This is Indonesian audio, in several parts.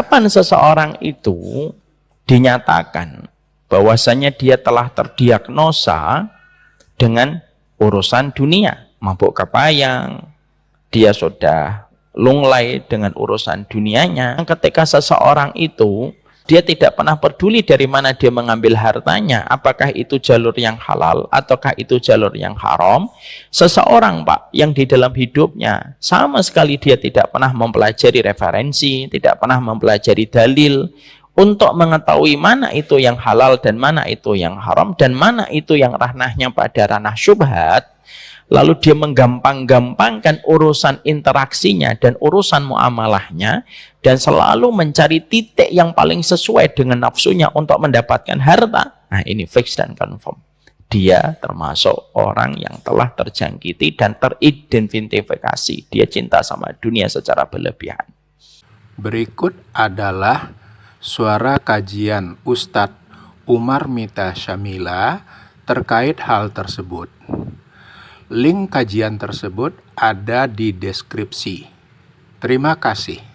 kapan seseorang itu dinyatakan bahwasanya dia telah terdiagnosa dengan urusan dunia, mabuk kepayang, dia sudah lunglai dengan urusan dunianya. Ketika seseorang itu dia tidak pernah peduli dari mana dia mengambil hartanya, apakah itu jalur yang halal ataukah itu jalur yang haram. Seseorang, Pak, yang di dalam hidupnya sama sekali dia tidak pernah mempelajari referensi, tidak pernah mempelajari dalil untuk mengetahui mana itu yang halal dan mana itu yang haram dan mana itu yang ranahnya pada ranah syubhat, lalu dia menggampang-gampangkan urusan interaksinya dan urusan muamalahnya dan selalu mencari titik yang paling sesuai dengan nafsunya untuk mendapatkan harta. Nah, ini fix dan confirm. Dia termasuk orang yang telah terjangkiti dan teridentifikasi. Dia cinta sama dunia secara berlebihan. Berikut adalah suara kajian Ustadz Umar Mita Syamila terkait hal tersebut. Link kajian tersebut ada di deskripsi. Terima kasih.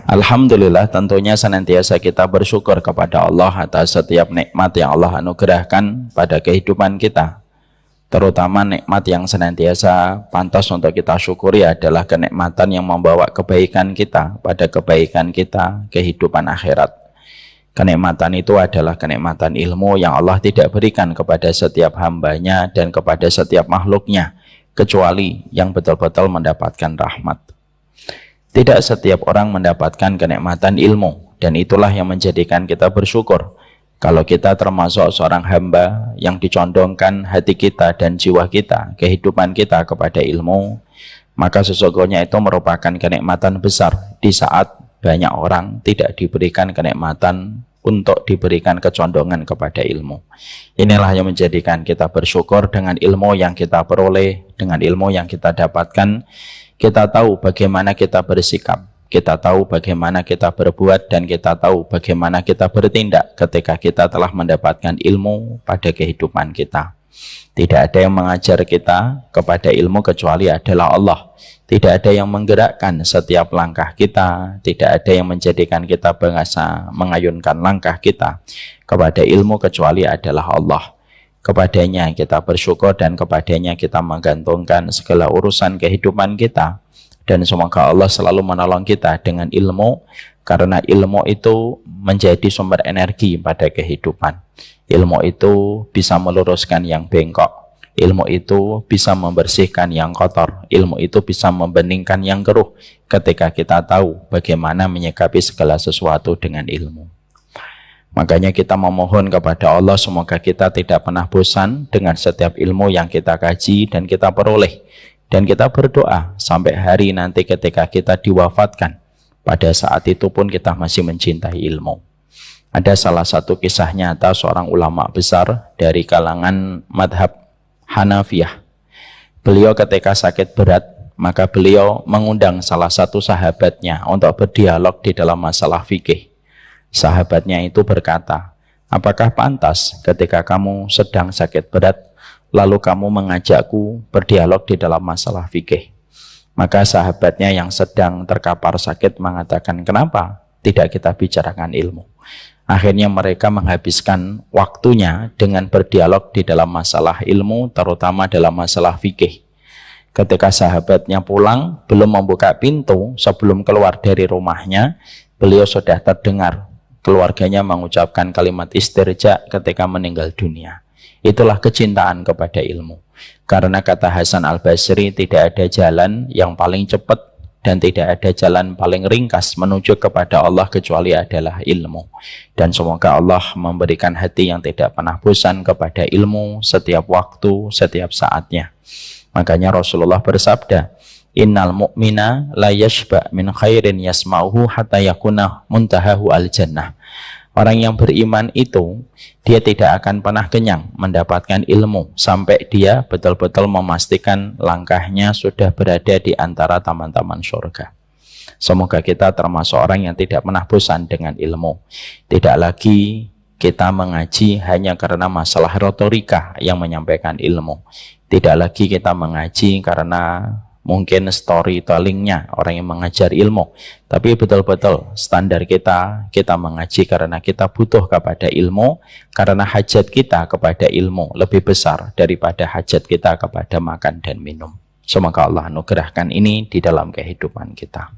Alhamdulillah, tentunya senantiasa kita bersyukur kepada Allah atas setiap nikmat yang Allah anugerahkan pada kehidupan kita. Terutama nikmat yang senantiasa pantas untuk kita syukuri adalah kenikmatan yang membawa kebaikan kita pada kebaikan kita, kehidupan akhirat. Kenikmatan itu adalah kenikmatan ilmu yang Allah tidak berikan kepada setiap hambanya dan kepada setiap makhluknya, kecuali yang betul-betul mendapatkan rahmat. Tidak setiap orang mendapatkan kenikmatan ilmu, dan itulah yang menjadikan kita bersyukur. Kalau kita termasuk seorang hamba yang dicondongkan hati kita dan jiwa kita, kehidupan kita kepada ilmu, maka sesungguhnya itu merupakan kenikmatan besar di saat banyak orang tidak diberikan kenikmatan untuk diberikan kecondongan kepada ilmu. Inilah yang menjadikan kita bersyukur dengan ilmu yang kita peroleh, dengan ilmu yang kita dapatkan. Kita tahu bagaimana kita bersikap, kita tahu bagaimana kita berbuat, dan kita tahu bagaimana kita bertindak ketika kita telah mendapatkan ilmu pada kehidupan kita. Tidak ada yang mengajar kita kepada ilmu kecuali adalah Allah. Tidak ada yang menggerakkan setiap langkah kita, tidak ada yang menjadikan kita bangsa mengayunkan langkah kita kepada ilmu kecuali adalah Allah. Kepadanya kita bersyukur dan kepadanya kita menggantungkan segala urusan kehidupan kita. Dan semoga Allah selalu menolong kita dengan ilmu, karena ilmu itu menjadi sumber energi pada kehidupan. Ilmu itu bisa meluruskan yang bengkok. Ilmu itu bisa membersihkan yang kotor. Ilmu itu bisa membeningkan yang keruh ketika kita tahu bagaimana menyikapi segala sesuatu dengan ilmu. Makanya kita memohon kepada Allah semoga kita tidak pernah bosan dengan setiap ilmu yang kita kaji dan kita peroleh. Dan kita berdoa sampai hari nanti ketika kita diwafatkan. Pada saat itu pun kita masih mencintai ilmu. Ada salah satu kisah nyata seorang ulama besar dari kalangan madhab Hanafiyah. Beliau ketika sakit berat, maka beliau mengundang salah satu sahabatnya untuk berdialog di dalam masalah fikih. Sahabatnya itu berkata, apakah pantas ketika kamu sedang sakit berat, lalu kamu mengajakku berdialog di dalam masalah fikih? Maka sahabatnya yang sedang terkapar sakit mengatakan, kenapa tidak kita bicarakan ilmu? Akhirnya mereka menghabiskan waktunya dengan berdialog di dalam masalah ilmu, terutama dalam masalah fikih. Ketika sahabatnya pulang, belum membuka pintu, sebelum keluar dari rumahnya, beliau sudah terdengar keluarganya mengucapkan kalimat istirja ketika meninggal dunia. Itulah kecintaan kepada ilmu. Karena kata Hasan Al-Basri, tidak ada jalan yang paling cepat dan tidak ada jalan paling ringkas menuju kepada Allah kecuali adalah ilmu. Dan semoga Allah memberikan hati yang tidak pernah bosan kepada ilmu setiap waktu, setiap saatnya. Makanya Rasulullah bersabda, innal mu'mina la yashba' min khairin yasma'uhu hatta yakuna muntahahu al-jannah. Orang yang beriman itu, dia tidak akan pernah kenyang mendapatkan ilmu sampai dia betul-betul memastikan langkahnya sudah berada di antara taman-taman surga. Semoga kita termasuk orang yang tidak pernah bosan dengan ilmu. Tidak lagi kita mengaji hanya karena masalah retorika yang menyampaikan ilmu. Tidak lagi kita mengaji karena mungkin storytellingnya, orang yang mengajar ilmu. Tapi betul-betul standar kita mengaji karena kita butuh kepada ilmu, karena hajat kita kepada ilmu lebih besar daripada hajat kita kepada makan dan minum. Semoga Allah anugerahkan ini di dalam kehidupan kita.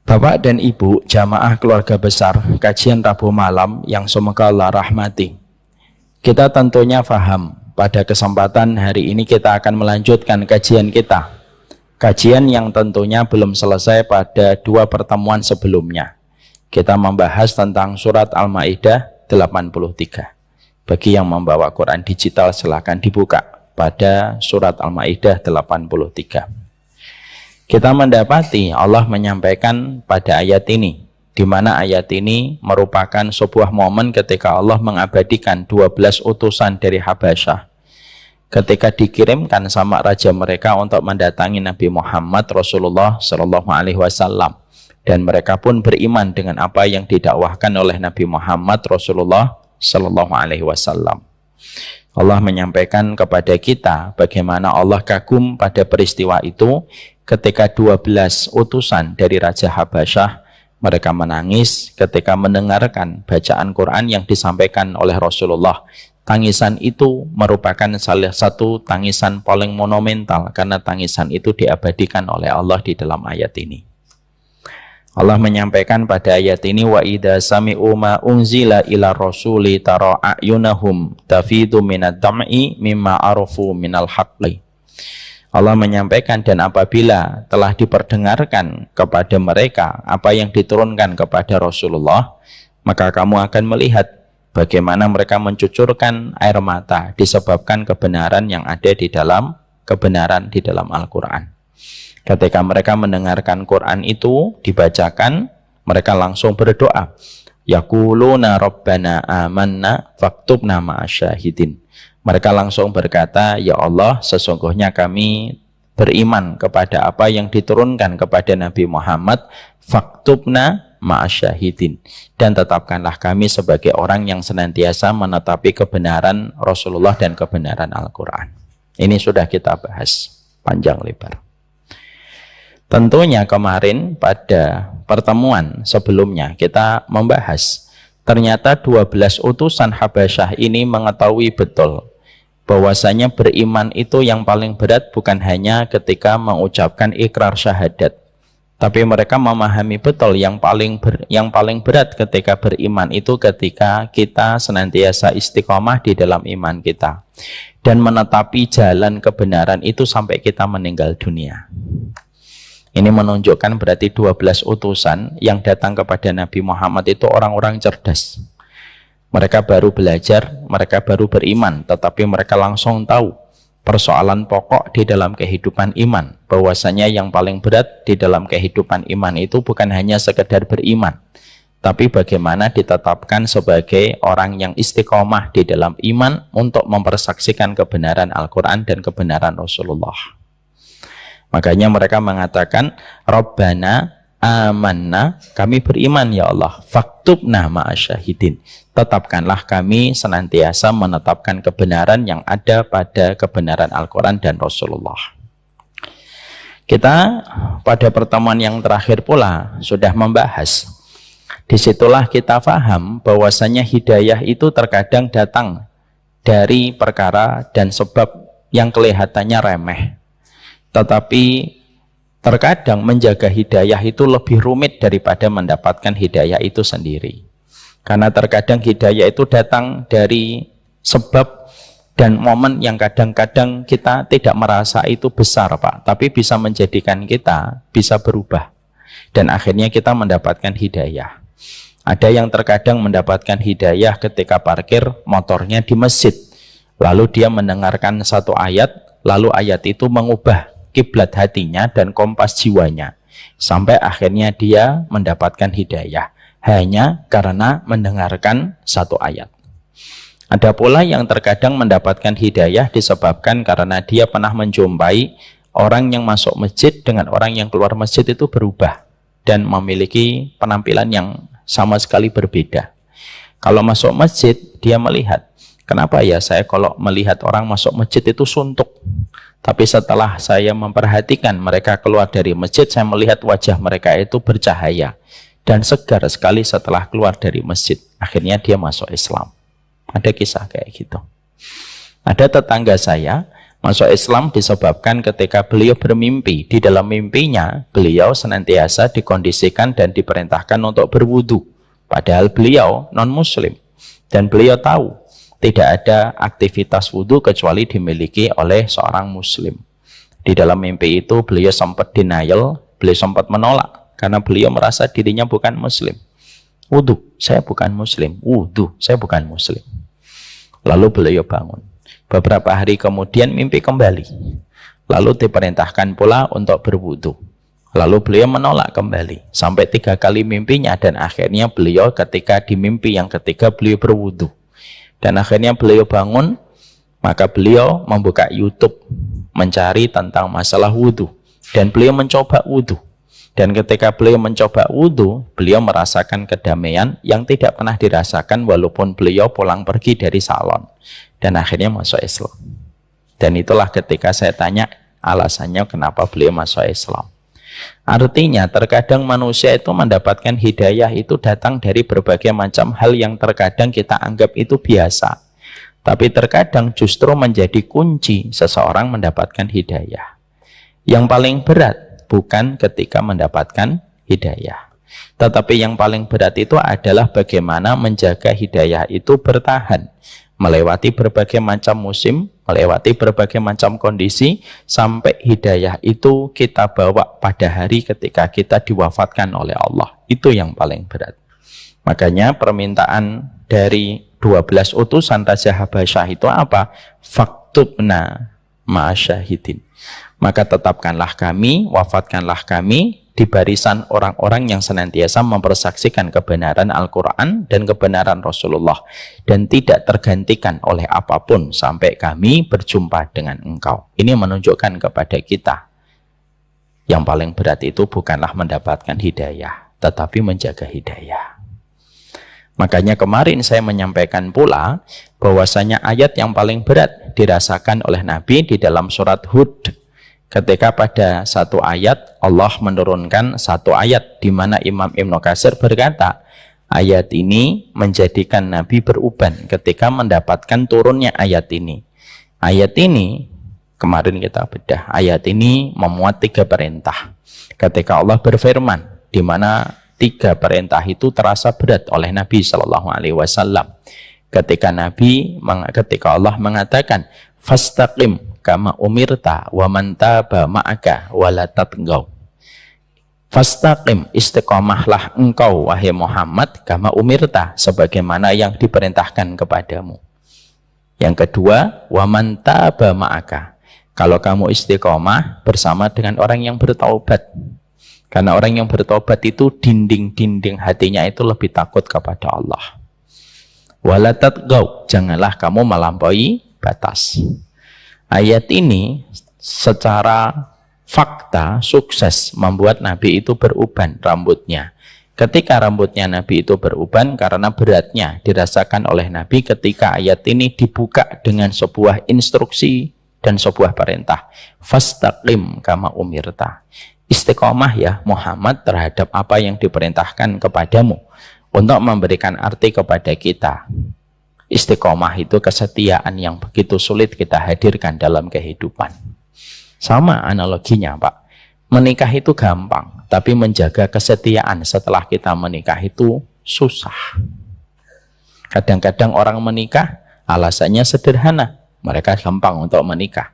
Bapak dan Ibu, jamaah keluarga besar kajian Rabu malam yang semoga Allah rahmati. Kita tentunya paham, pada kesempatan hari ini kita akan melanjutkan kajian kita. Kajian yang tentunya belum selesai pada 2 pertemuan sebelumnya. Kita membahas tentang surat Al-Maidah 83. Bagi yang membawa Quran digital silakan dibuka pada surat Al-Maidah 83. Kita mendapati Allah menyampaikan pada ayat ini, di mana ayat ini merupakan sebuah momen ketika Allah mengabadikan 12 utusan dari Habasyah ketika dikirimkan sama raja mereka untuk mendatangi Nabi Muhammad Rasulullah Shallallahu Alaihi Wasallam, dan mereka pun beriman dengan apa yang didakwahkan oleh Nabi Muhammad Rasulullah Shallallahu Alaihi Wasallam. Allah menyampaikan kepada kita bagaimana Allah kagum pada peristiwa itu ketika 12 utusan dari Raja Habasyah mereka menangis ketika mendengarkan bacaan Quran yang disampaikan oleh Rasulullah. Tangisan itu merupakan salah satu tangisan paling monumental karena tangisan itu diabadikan oleh Allah di dalam ayat ini. Allah menyampaikan pada ayat ini, wa idza sami'u ma unzila ila rasuli tara a'yunahum tafidu minad dam'i mimma arafu minal haqqi. Allah menyampaikan, dan apabila telah diperdengarkan kepada mereka apa yang diturunkan kepada Rasulullah, maka kamu akan melihat bagaimana mereka mencucurkan air mata disebabkan kebenaran yang ada di dalam Al-Quran. Ketika mereka mendengarkan Quran itu dibacakan, mereka langsung berdoa, yaquluna rabbana amanna faktubna ma'asyahidin. Mereka langsung berkata, ya Allah, sesungguhnya kami beriman kepada apa yang diturunkan kepada Nabi Muhammad, faktubna ma'asyahidin, dan tetapkanlah kami sebagai orang yang senantiasa menetapi kebenaran Rasulullah dan kebenaran Al-Quran. Ini sudah kita bahas panjang lebar. Tentunya kemarin pada pertemuan sebelumnya kita membahas, ternyata 12 utusan Habasyah ini mengetahui betul bahwasanya beriman itu yang paling berat bukan hanya ketika mengucapkan ikrar syahadat, tapi mereka memahami betul yang paling berat ketika beriman itu ketika kita senantiasa istiqomah di dalam iman kita dan menetapi jalan kebenaran itu sampai kita meninggal dunia. Ini menunjukkan berarti 12 utusan yang datang kepada Nabi Muhammad itu orang-orang cerdas. Mereka baru belajar, mereka baru beriman, tetapi mereka langsung tahu persoalan pokok di dalam kehidupan iman, bahwasanya yang paling berat di dalam kehidupan iman itu bukan hanya sekedar beriman, tapi bagaimana ditetapkan sebagai orang yang istiqomah di dalam iman untuk mempersaksikan kebenaran Al-Quran dan kebenaran Rasulullah. Makanya mereka mengatakan, Rabbana amanna, kami beriman ya Allah, faktubna ma'asyahidin, tetapkanlah kami senantiasa menetapkan kebenaran yang ada pada kebenaran Al-Quran dan Rasulullah. Kita pada pertemuan yang terakhir pula sudah membahas, disitulah kita paham bahwasanya hidayah itu terkadang datang dari perkara dan sebab yang kelihatannya remeh, tetapi terkadang menjaga hidayah itu lebih rumit daripada mendapatkan hidayah itu sendiri. Karena terkadang hidayah itu datang dari sebab dan momen yang kadang-kadang kita tidak merasa itu besar, Pak, tapi bisa menjadikan kita bisa berubah dan akhirnya kita mendapatkan hidayah. Ada yang terkadang mendapatkan hidayah ketika parkir motornya di masjid, lalu dia mendengarkan satu ayat, lalu ayat itu mengubah kiblat hatinya dan kompas jiwanya sampai akhirnya dia mendapatkan hidayah hanya karena mendengarkan satu ayat. Ada pula yang terkadang mendapatkan hidayah disebabkan karena dia pernah menjumpai orang yang masuk masjid dengan orang yang keluar masjid itu berubah dan memiliki penampilan yang sama sekali berbeda. Kalau masuk masjid dia melihat Kenapa ya saya kalau melihat orang masuk masjid itu suntuk, tapi setelah saya memperhatikan mereka keluar dari masjid, saya melihat wajah mereka itu bercahaya dan segar sekali setelah keluar dari masjid. Akhirnya dia masuk Islam. Ada kisah kayak gitu. Ada tetangga saya masuk Islam disebabkan ketika beliau bermimpi. Di dalam mimpinya, beliau senantiasa dikondisikan dan diperintahkan untuk berwudu. Padahal beliau non-muslim. Dan beliau tahu, tidak ada aktivitas wudu kecuali dimiliki oleh seorang muslim. Di dalam mimpi itu, beliau sempat denial, beliau sempat menolak. Karena beliau merasa dirinya bukan muslim. Wudu, saya bukan muslim. Wudu, saya bukan muslim. Lalu beliau bangun. Beberapa hari kemudian mimpi kembali. Lalu diperintahkan pula untuk berwudu. Lalu beliau menolak kembali. Sampai 3 kali mimpinya dan akhirnya beliau ketika di mimpi yang ketiga beliau berwudu. Dan akhirnya beliau bangun, maka beliau membuka YouTube mencari tentang masalah wudu. Dan beliau mencoba wudu. Dan ketika beliau mencoba wudu, beliau merasakan kedamaian yang tidak pernah dirasakan walaupun beliau pulang pergi dari salon. Dan akhirnya masuk Islam. Dan itulah ketika saya tanya alasannya kenapa beliau masuk Islam. Artinya terkadang manusia itu mendapatkan hidayah itu datang dari berbagai macam hal yang terkadang kita anggap itu biasa. Tapi terkadang justru menjadi kunci seseorang mendapatkan hidayah. Yang paling berat bukan ketika mendapatkan hidayah. Tetapi yang paling berat itu adalah bagaimana menjaga hidayah itu bertahan. Melewati berbagai macam musim, melewati berbagai macam kondisi, sampai hidayah itu kita bawa pada hari ketika kita diwafatkan oleh Allah. Itu yang paling berat. Makanya permintaan dari 12 utusan Raja Habasyah itu apa? Faktubna ma'asyahidin. Maka tetapkanlah kami, wafatkanlah kami di barisan orang-orang yang senantiasa mempersaksikan kebenaran Al-Quran dan kebenaran Rasulullah, dan tidak tergantikan oleh apapun sampai kami berjumpa dengan engkau. Ini menunjukkan kepada kita yang paling berat itu bukanlah mendapatkan hidayah, tetapi menjaga hidayah. Makanya kemarin saya menyampaikan pula bahwasanya ayat yang paling berat dirasakan oleh Nabi di dalam surat Hud. Ketika pada satu ayat Allah menurunkan satu ayat di mana Imam Ibnu Katsir berkata, ayat ini menjadikan Nabi beruban ketika mendapatkan turunnya ayat ini. Ayat ini kemarin kita bedah, ayat ini memuat 3 perintah. Ketika Allah berfirman, di mana 3 perintah itu terasa berat oleh Nabi Shallallahu Alaihi Wasallam. Ketika Allah mengatakan, fastaqim kama umirta wa man taba ma'aka wala tatghaw. Fastaqim, istiqomahlah engkau wahai Muhammad, kama umirta, sebagaimana yang diperintahkan kepadamu. Yang kedua, wa man taba ma'aka, kalau kamu istiqomah bersama dengan orang yang bertaubat. Karena orang yang bertaubat itu dinding-dinding hatinya itu lebih takut kepada Allah. Wala tatghaw, janganlah kamu melampaui batas. Ayat ini secara fakta sukses membuat Nabi itu beruban rambutnya. Ketika rambutnya Nabi itu beruban karena beratnya dirasakan oleh Nabi ketika ayat ini dibuka dengan sebuah instruksi dan sebuah perintah. Fastaqim kama umirta. Istiqomah ya Muhammad terhadap apa yang diperintahkan kepadamu. Untuk memberikan arti kepada kita, istiqomah itu kesetiaan yang begitu sulit kita hadirkan dalam kehidupan. Sama analoginya Pak, menikah itu gampang, tapi menjaga kesetiaan setelah kita menikah itu susah. Kadang-kadang orang menikah alasannya sederhana, mereka gampang untuk menikah.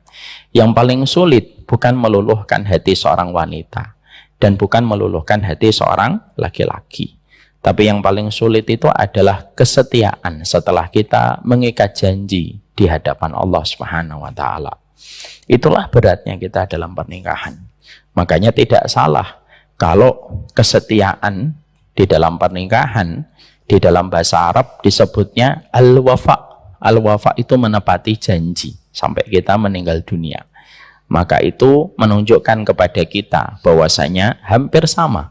Yang paling sulit bukan meluluhkan hati seorang wanita dan bukan meluluhkan hati seorang laki-laki. Tapi yang paling sulit itu adalah kesetiaan setelah kita mengikat janji di hadapan Allah Subhanahu wa taala. Itulah beratnya kita dalam pernikahan. Makanya tidak salah kalau kesetiaan di dalam pernikahan di dalam bahasa Arab disebutnya al-wafa. Al-wafa itu menepati janji sampai kita meninggal dunia. Maka itu menunjukkan kepada kita bahwasanya hampir sama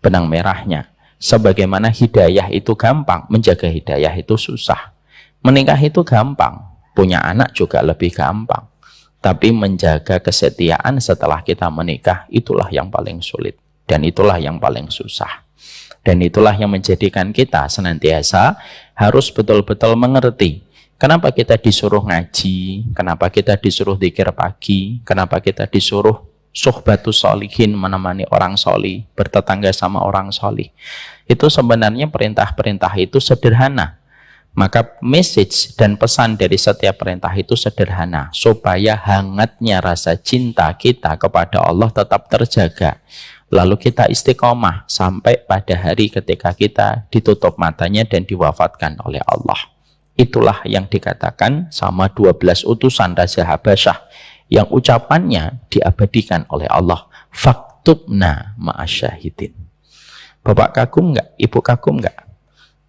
benang merahnya. Sebagaimana hidayah itu gampang, menjaga hidayah itu susah. Menikah itu gampang, punya anak juga lebih gampang. Tapi menjaga kesetiaan setelah kita menikah, itulah yang paling sulit. Dan itulah yang paling susah. Dan itulah yang menjadikan kita senantiasa harus betul-betul mengerti. Kenapa kita disuruh ngaji, kenapa kita disuruh zikir pagi, kenapa kita disuruh suhbatus sholihin, menemani orang solih, bertetangga sama orang solih. Itu sebenarnya perintah-perintah itu sederhana. Maka message dan pesan dari setiap perintah itu sederhana, supaya hangatnya rasa cinta kita kepada Allah tetap terjaga. Lalu kita istiqomah sampai pada hari ketika kita ditutup matanya dan diwafatkan oleh Allah. Itulah yang dikatakan sama 12 utusan Raja Habasyah yang ucapannya diabadikan oleh Allah. Faktubna ma'asyahidin. Bapak kagum nggak? Ibu kagum nggak?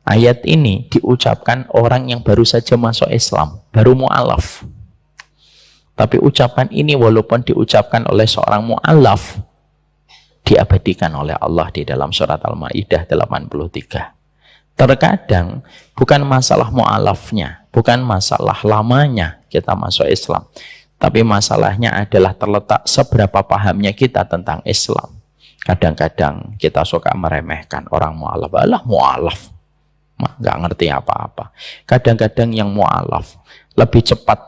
Ayat ini diucapkan orang yang baru saja masuk Islam, baru mu'alaf. Tapi ucapan ini walaupun diucapkan oleh seorang mu'alaf, diabadikan oleh Allah di dalam surat Al-Ma'idah 83. Terkadang bukan masalah mu'alafnya, bukan masalah lamanya kita masuk Islam, tapi masalahnya adalah terletak seberapa pahamnya kita tentang Islam. Kadang-kadang kita suka meremehkan orang mu'alaf. Alah mu'alaf, nggak ngerti apa-apa. Kadang-kadang yang mu'alaf lebih cepat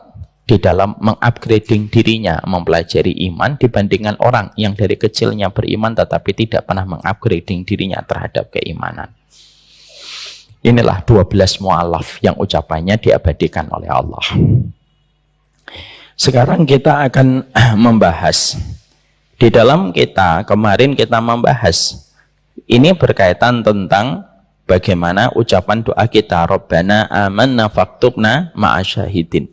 di dalam mengupgrading dirinya mempelajari iman dibandingkan orang yang dari kecilnya beriman tetapi tidak pernah mengupgrading dirinya terhadap keimanan. Inilah 12 mu'alaf yang ucapannya diabadikan oleh Allah. Sekarang kita akan membahas. Di dalam kemarin kita membahas. Ini berkaitan tentang bagaimana ucapan doa kita. Rabbana amanna faktubna ma'asyahidin.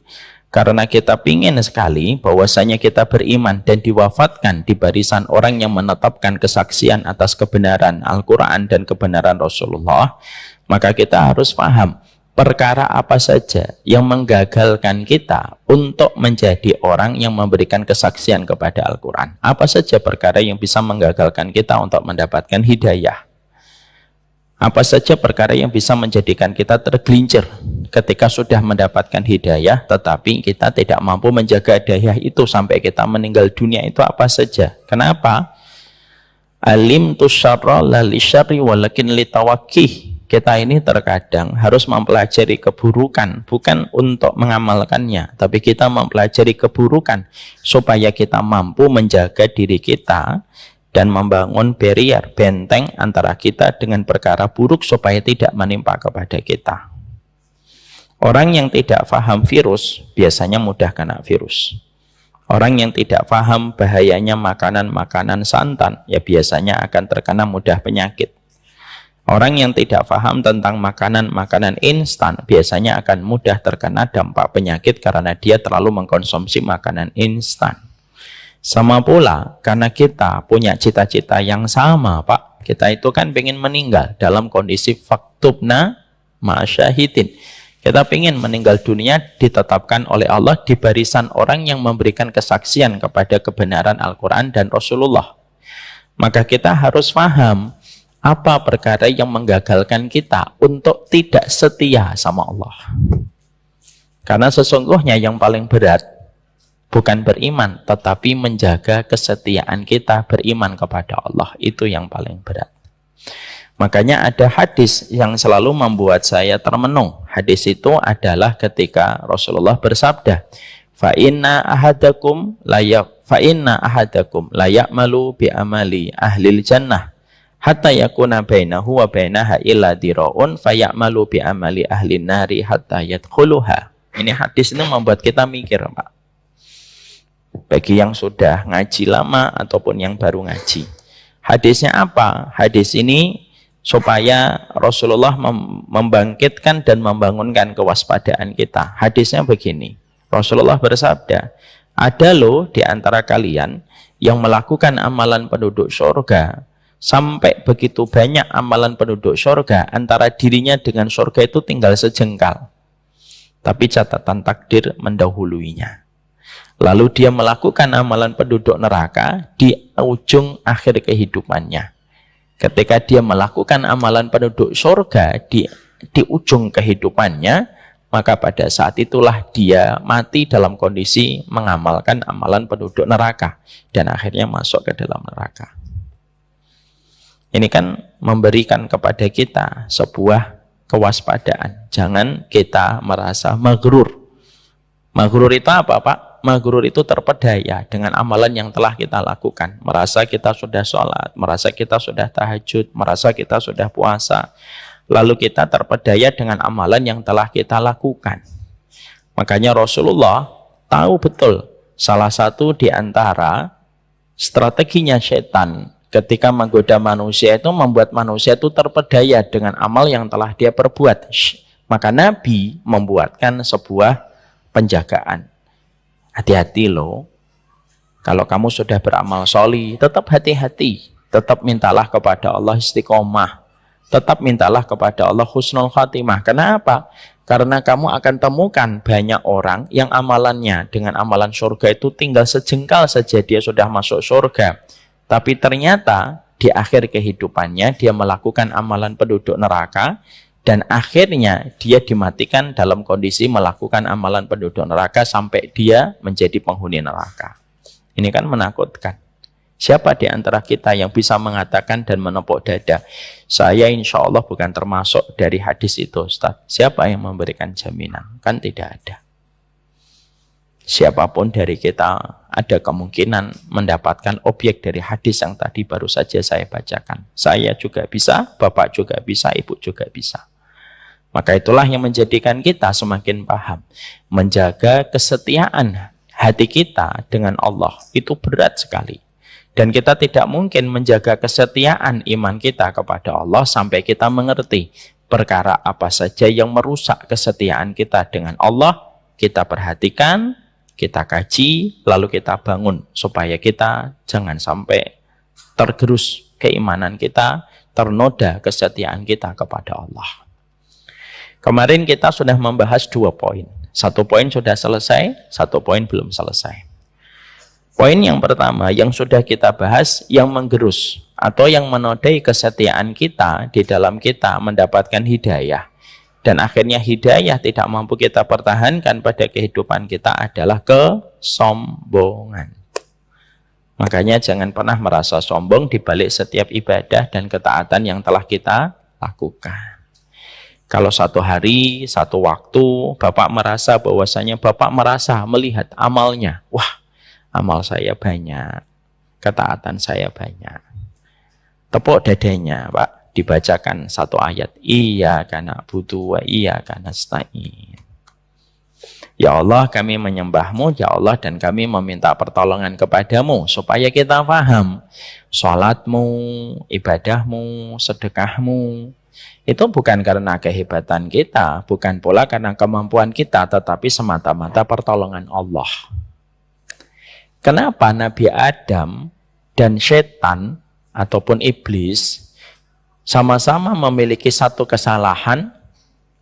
Karena kita ingin sekali bahwasanya kita beriman dan diwafatkan di barisan orang yang menetapkan kesaksian atas kebenaran Al-Quran dan kebenaran Rasulullah. Maka kita harus paham perkara apa saja yang menggagalkan kita untuk menjadi orang yang memberikan kesaksian kepada Al-Quran. Apa saja perkara yang bisa menggagalkan kita untuk mendapatkan hidayah. Apa saja perkara yang bisa menjadikan kita tergelincir ketika sudah mendapatkan hidayah, tetapi kita tidak mampu menjaga hidayah itu sampai kita meninggal dunia, itu apa saja. Kenapa? Alim tu syarra la li syarri walakin li tawakkih. Kita ini terkadang harus mempelajari keburukan, bukan untuk mengamalkannya, tapi kita mempelajari keburukan supaya kita mampu menjaga diri kita dan membangun barrier, benteng antara kita dengan perkara buruk supaya tidak menimpa kepada kita. Orang yang tidak paham virus biasanya mudah kena virus. Orang yang tidak paham bahayanya makanan-makanan santan ya biasanya akan terkena mudah penyakit. Orang yang tidak paham tentang makanan-makanan instan biasanya akan mudah terkena dampak penyakit karena dia terlalu mengkonsumsi makanan instan. Sama pula karena kita punya cita-cita yang sama, Pak. Kita itu kan pengen meninggal dalam kondisi faktubna ma'asyahidin. Kita pengen meninggal dunia ditetapkan oleh Allah di barisan orang yang memberikan kesaksian kepada kebenaran Al-Quran dan Rasulullah. Maka kita harus paham apa perkara yang menggagalkan kita untuk tidak setia sama Allah. Karena sesungguhnya yang paling berat bukan beriman, tetapi menjaga kesetiaan kita beriman kepada Allah. Itu yang paling berat. Makanya ada hadis yang selalu membuat saya termenung. Hadis itu adalah ketika Rasulullah bersabda, fa inna ahadakum la ya'malu bi amali ahlil jannah hatta yakuna bainahu wa bainaha illa dira'un fayamalu bi amali ahli nari hatta yadkhuluha. Ini hadis ini membuat kita mikir, Pak. Bagi yang sudah ngaji lama ataupun yang baru ngaji. Hadisnya apa? Hadis ini supaya Rasulullah membangkitkan dan membangunkan kewaspadaan kita. Hadisnya begini. Rasulullah bersabda, ada loh di antara kalian yang melakukan amalan penduduk surga sampai begitu banyak amalan penduduk surga, antara dirinya dengan surga itu tinggal sejengkal. Tapi catatan takdir mendahuluinya. Lalu dia melakukan amalan penduduk neraka di ujung akhir kehidupannya. Ketika dia melakukan amalan penduduk surga di ujung kehidupannya, maka pada saat itulah dia mati dalam kondisi mengamalkan amalan penduduk neraka dan akhirnya masuk ke dalam neraka. Ini kan memberikan kepada kita sebuah kewaspadaan. Jangan kita merasa maghrur. Maghrur itu apa, Pak? Maghrur itu terpedaya dengan amalan yang telah kita lakukan. Merasa kita sudah sholat, merasa kita sudah tahajud, merasa kita sudah puasa. Lalu kita terpedaya dengan amalan yang telah kita lakukan. Makanya Rasulullah tahu betul salah satu di antara strateginya setan ketika menggoda manusia itu membuat manusia itu terpedaya dengan amal yang telah dia perbuat. Maka Nabi membuatkan sebuah penjagaan. Hati-hati loh. Kalau kamu sudah beramal sholih, tetap hati-hati. Tetap mintalah kepada Allah istiqomah. Tetap mintalah kepada Allah husnul khatimah. Kenapa? Karena kamu akan temukan banyak orang yang amalannya dengan amalan surga itu tinggal sejengkal saja dia sudah masuk surga. Tapi ternyata di akhir kehidupannya dia melakukan amalan penduduk neraka dan akhirnya dia dimatikan dalam kondisi melakukan amalan penduduk neraka sampai dia menjadi penghuni neraka. Ini kan menakutkan. Siapa di antara kita yang bisa mengatakan dan menepuk dada, saya insya Allah bukan termasuk dari hadis itu, Ustaz? Siapa yang memberikan jaminan? Kan tidak ada. Siapapun dari kita ada kemungkinan mendapatkan objek dari hadis yang tadi baru saja saya bacakan. Saya juga bisa, Bapak juga bisa, Ibu juga bisa. Maka itulah yang menjadikan kita semakin paham. Menjaga kesetiaan hati kita dengan Allah itu berat sekali. Dan kita tidak mungkin menjaga kesetiaan iman kita kepada Allah sampai kita mengerti perkara apa saja yang merusak kesetiaan kita dengan Allah. Kita perhatikan, kita kaji, lalu kita bangun supaya kita jangan sampai tergerus keimanan kita, ternoda kesetiaan kita kepada Allah. Kemarin kita sudah membahas 2 poin. 1 poin sudah selesai, 1 poin belum selesai. Poin yang pertama yang sudah kita bahas, yang menggerus atau yang menodai kesetiaan kita di dalam kita mendapatkan hidayah. Dan akhirnya hidayah tidak mampu kita pertahankan pada kehidupan kita adalah kesombongan. Makanya jangan pernah merasa sombong di balik setiap ibadah dan ketaatan yang telah kita lakukan. Kalau satu hari, satu waktu, Bapak merasa bahwasanya Bapak merasa melihat amalnya. Wah, amal saya banyak, ketaatan saya banyak. Tepuk dadanya, Pak, dibacakan 1 ayat. Iyyaka na'budu wa iyyaka nasta'in. Ya Allah, kami menyembahmu, ya Allah, dan kami meminta pertolongan kepadamu, supaya kita paham sholatmu, ibadahmu, sedekahmu, itu bukan karena kehebatan kita, bukan pula karena kemampuan kita, tetapi semata-mata pertolongan Allah. Kenapa Nabi Adam dan setan ataupun iblis sama-sama memiliki satu kesalahan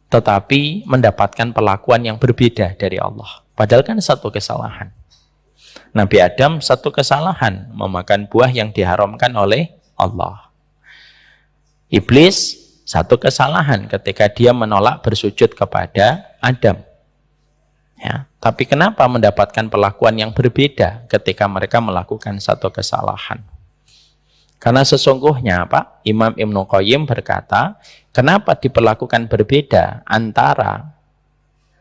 tetapi mendapatkan perlakuan yang berbeda dari Allah? Padahal kan satu kesalahan. Nabi Adam satu kesalahan, memakan buah yang diharamkan oleh Allah. Iblis satu kesalahan ketika dia menolak bersujud kepada Adam. Ya, tapi kenapa mendapatkan perlakuan yang berbeda ketika mereka melakukan satu kesalahan? Karena sesungguhnya Pak, Imam Ibnu Qayyim berkata, kenapa diperlakukan berbeda antara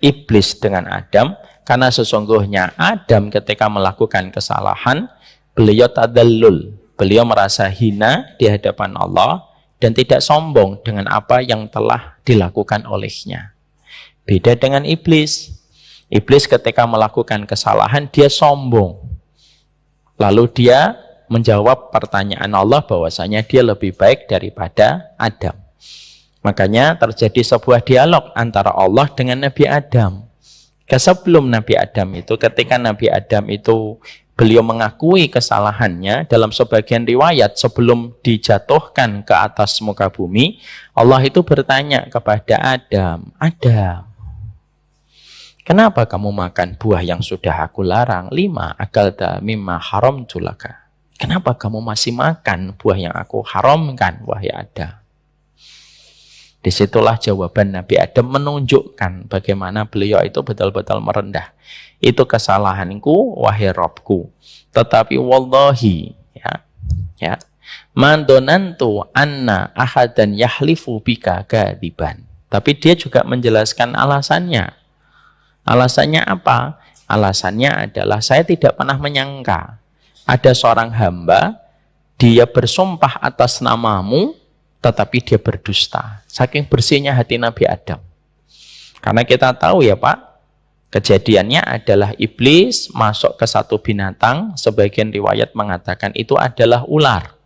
iblis dengan Adam? Karena sesungguhnya Adam ketika melakukan kesalahan, beliau tadallul, beliau merasa hina di hadapan Allah dan tidak sombong dengan apa yang telah dilakukan olehnya. Beda dengan iblis. Iblis ketika melakukan kesalahan, dia sombong. Lalu dia menjawab pertanyaan Allah bahwasanya dia lebih baik daripada Adam. Makanya terjadi sebuah dialog antara Allah dengan Nabi Adam. Sebelum Nabi Adam itu, ketika Nabi Adam itu beliau mengakui kesalahannya, dalam sebagian riwayat sebelum dijatuhkan ke atas muka bumi, Allah itu bertanya kepada Adam, Adam, kenapa kamu makan buah yang sudah aku larang? 5 akalta mimma haramtu laka. Kenapa kamu masih makan buah yang aku haramkan, wahai Adam? Disitulah jawaban Nabi Adam menunjukkan bagaimana beliau itu betul-betul merendah. Itu kesalahanku, wahai Rabbku. Tetapi wallahi, ya, mandonantu anna ahadan yahlifu bika kadiban. Tapi dia juga menjelaskan alasannya. Alasannya apa? Alasannya adalah saya tidak pernah menyangka ada seorang hamba, dia bersumpah atas namamu, tetapi dia berdusta. Saking bersihnya hati Nabi Adam. Karena kita tahu ya Pak, kejadiannya adalah iblis masuk ke satu binatang, sebagian riwayat mengatakan itu adalah ular.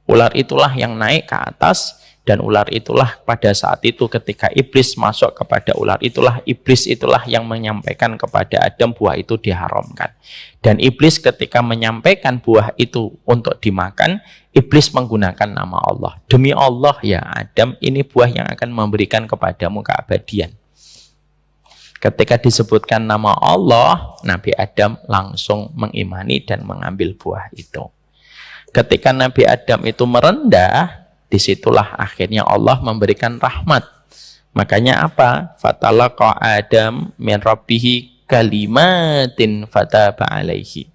Ular itulah yang naik ke atas, dan ular itulah pada saat itu ketika iblis masuk kepada ular itulah, iblis itulah yang menyampaikan kepada Adam buah itu diharamkan. Dan iblis ketika menyampaikan buah itu untuk dimakan, iblis menggunakan nama Allah. Demi Allah ya Adam, ini buah yang akan memberikan kepadamu keabadian. Ketika disebutkan nama Allah, Nabi Adam langsung mengimani dan mengambil buah itu. Ketika Nabi Adam itu merendah, disitulah akhirnya Allah memberikan rahmat. Makanya apa? Fatalaqa Adam min rabbihi kalimatin fataba alaihi.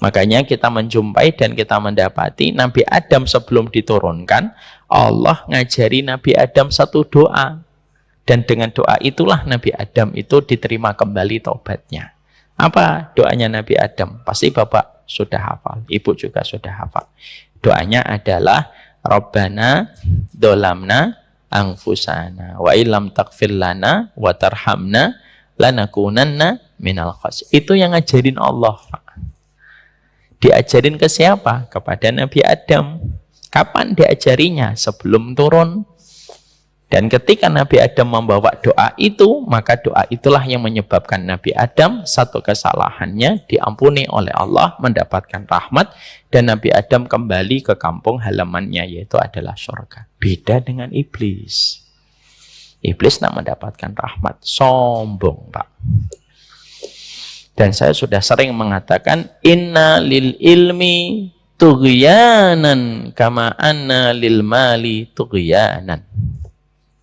Makanya kita menjumpai dan kita mendapati Nabi Adam sebelum diturunkan, Allah ngajari Nabi Adam satu doa. Dan dengan doa itulah Nabi Adam itu diterima kembali taubatnya. Apa doanya Nabi Adam? Pasti Bapak sudah hafal, Ibu juga sudah hafal. Doanya adalah Rabbana dolamna anfusana wa illam taghfir lana wa tarhamna lanakunanna minal khasirin. Itu yang ngajarin Allah. Diajarin ke siapa? Kepada Nabi Adam. Kapan diajarinya? Sebelum turun. Dan ketika Nabi Adam membawa doa itu, maka doa itulah yang menyebabkan Nabi Adam satu kesalahannya diampuni oleh Allah, mendapatkan rahmat, dan Nabi Adam kembali ke kampung halamannya, yaitu adalah surga. Beda dengan iblis. Iblis tidak mendapatkan rahmat, sombong Pak. Dan saya sudah sering mengatakan, inna lil ilmi tughyanan kama anna lil mali tughyanan.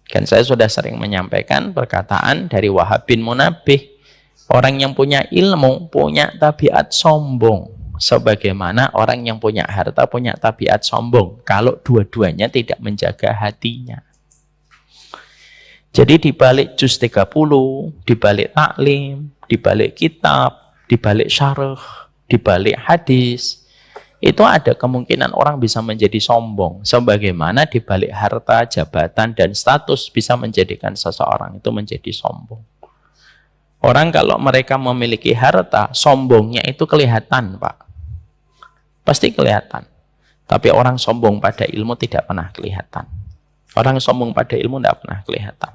Kan saya sudah sering menyampaikan perkataan dari Wahab bin Munabbih. Orang yang punya ilmu punya tabiat sombong. Sebagaimana orang yang punya harta punya tabiat sombong. Kalau dua-duanya tidak menjaga hatinya. Jadi di balik juz 30, di balik taklim, di balik kitab, di balik syarah, di balik hadis, itu ada kemungkinan orang bisa menjadi sombong. Sebagaimana di balik harta, jabatan, dan status bisa menjadikan seseorang itu menjadi sombong. Orang kalau mereka memiliki harta, sombongnya itu kelihatan Pak. Pasti kelihatan. Tapi orang sombong pada ilmu tidak pernah kelihatan. Orang sombong pada ilmu tidak pernah kelihatan.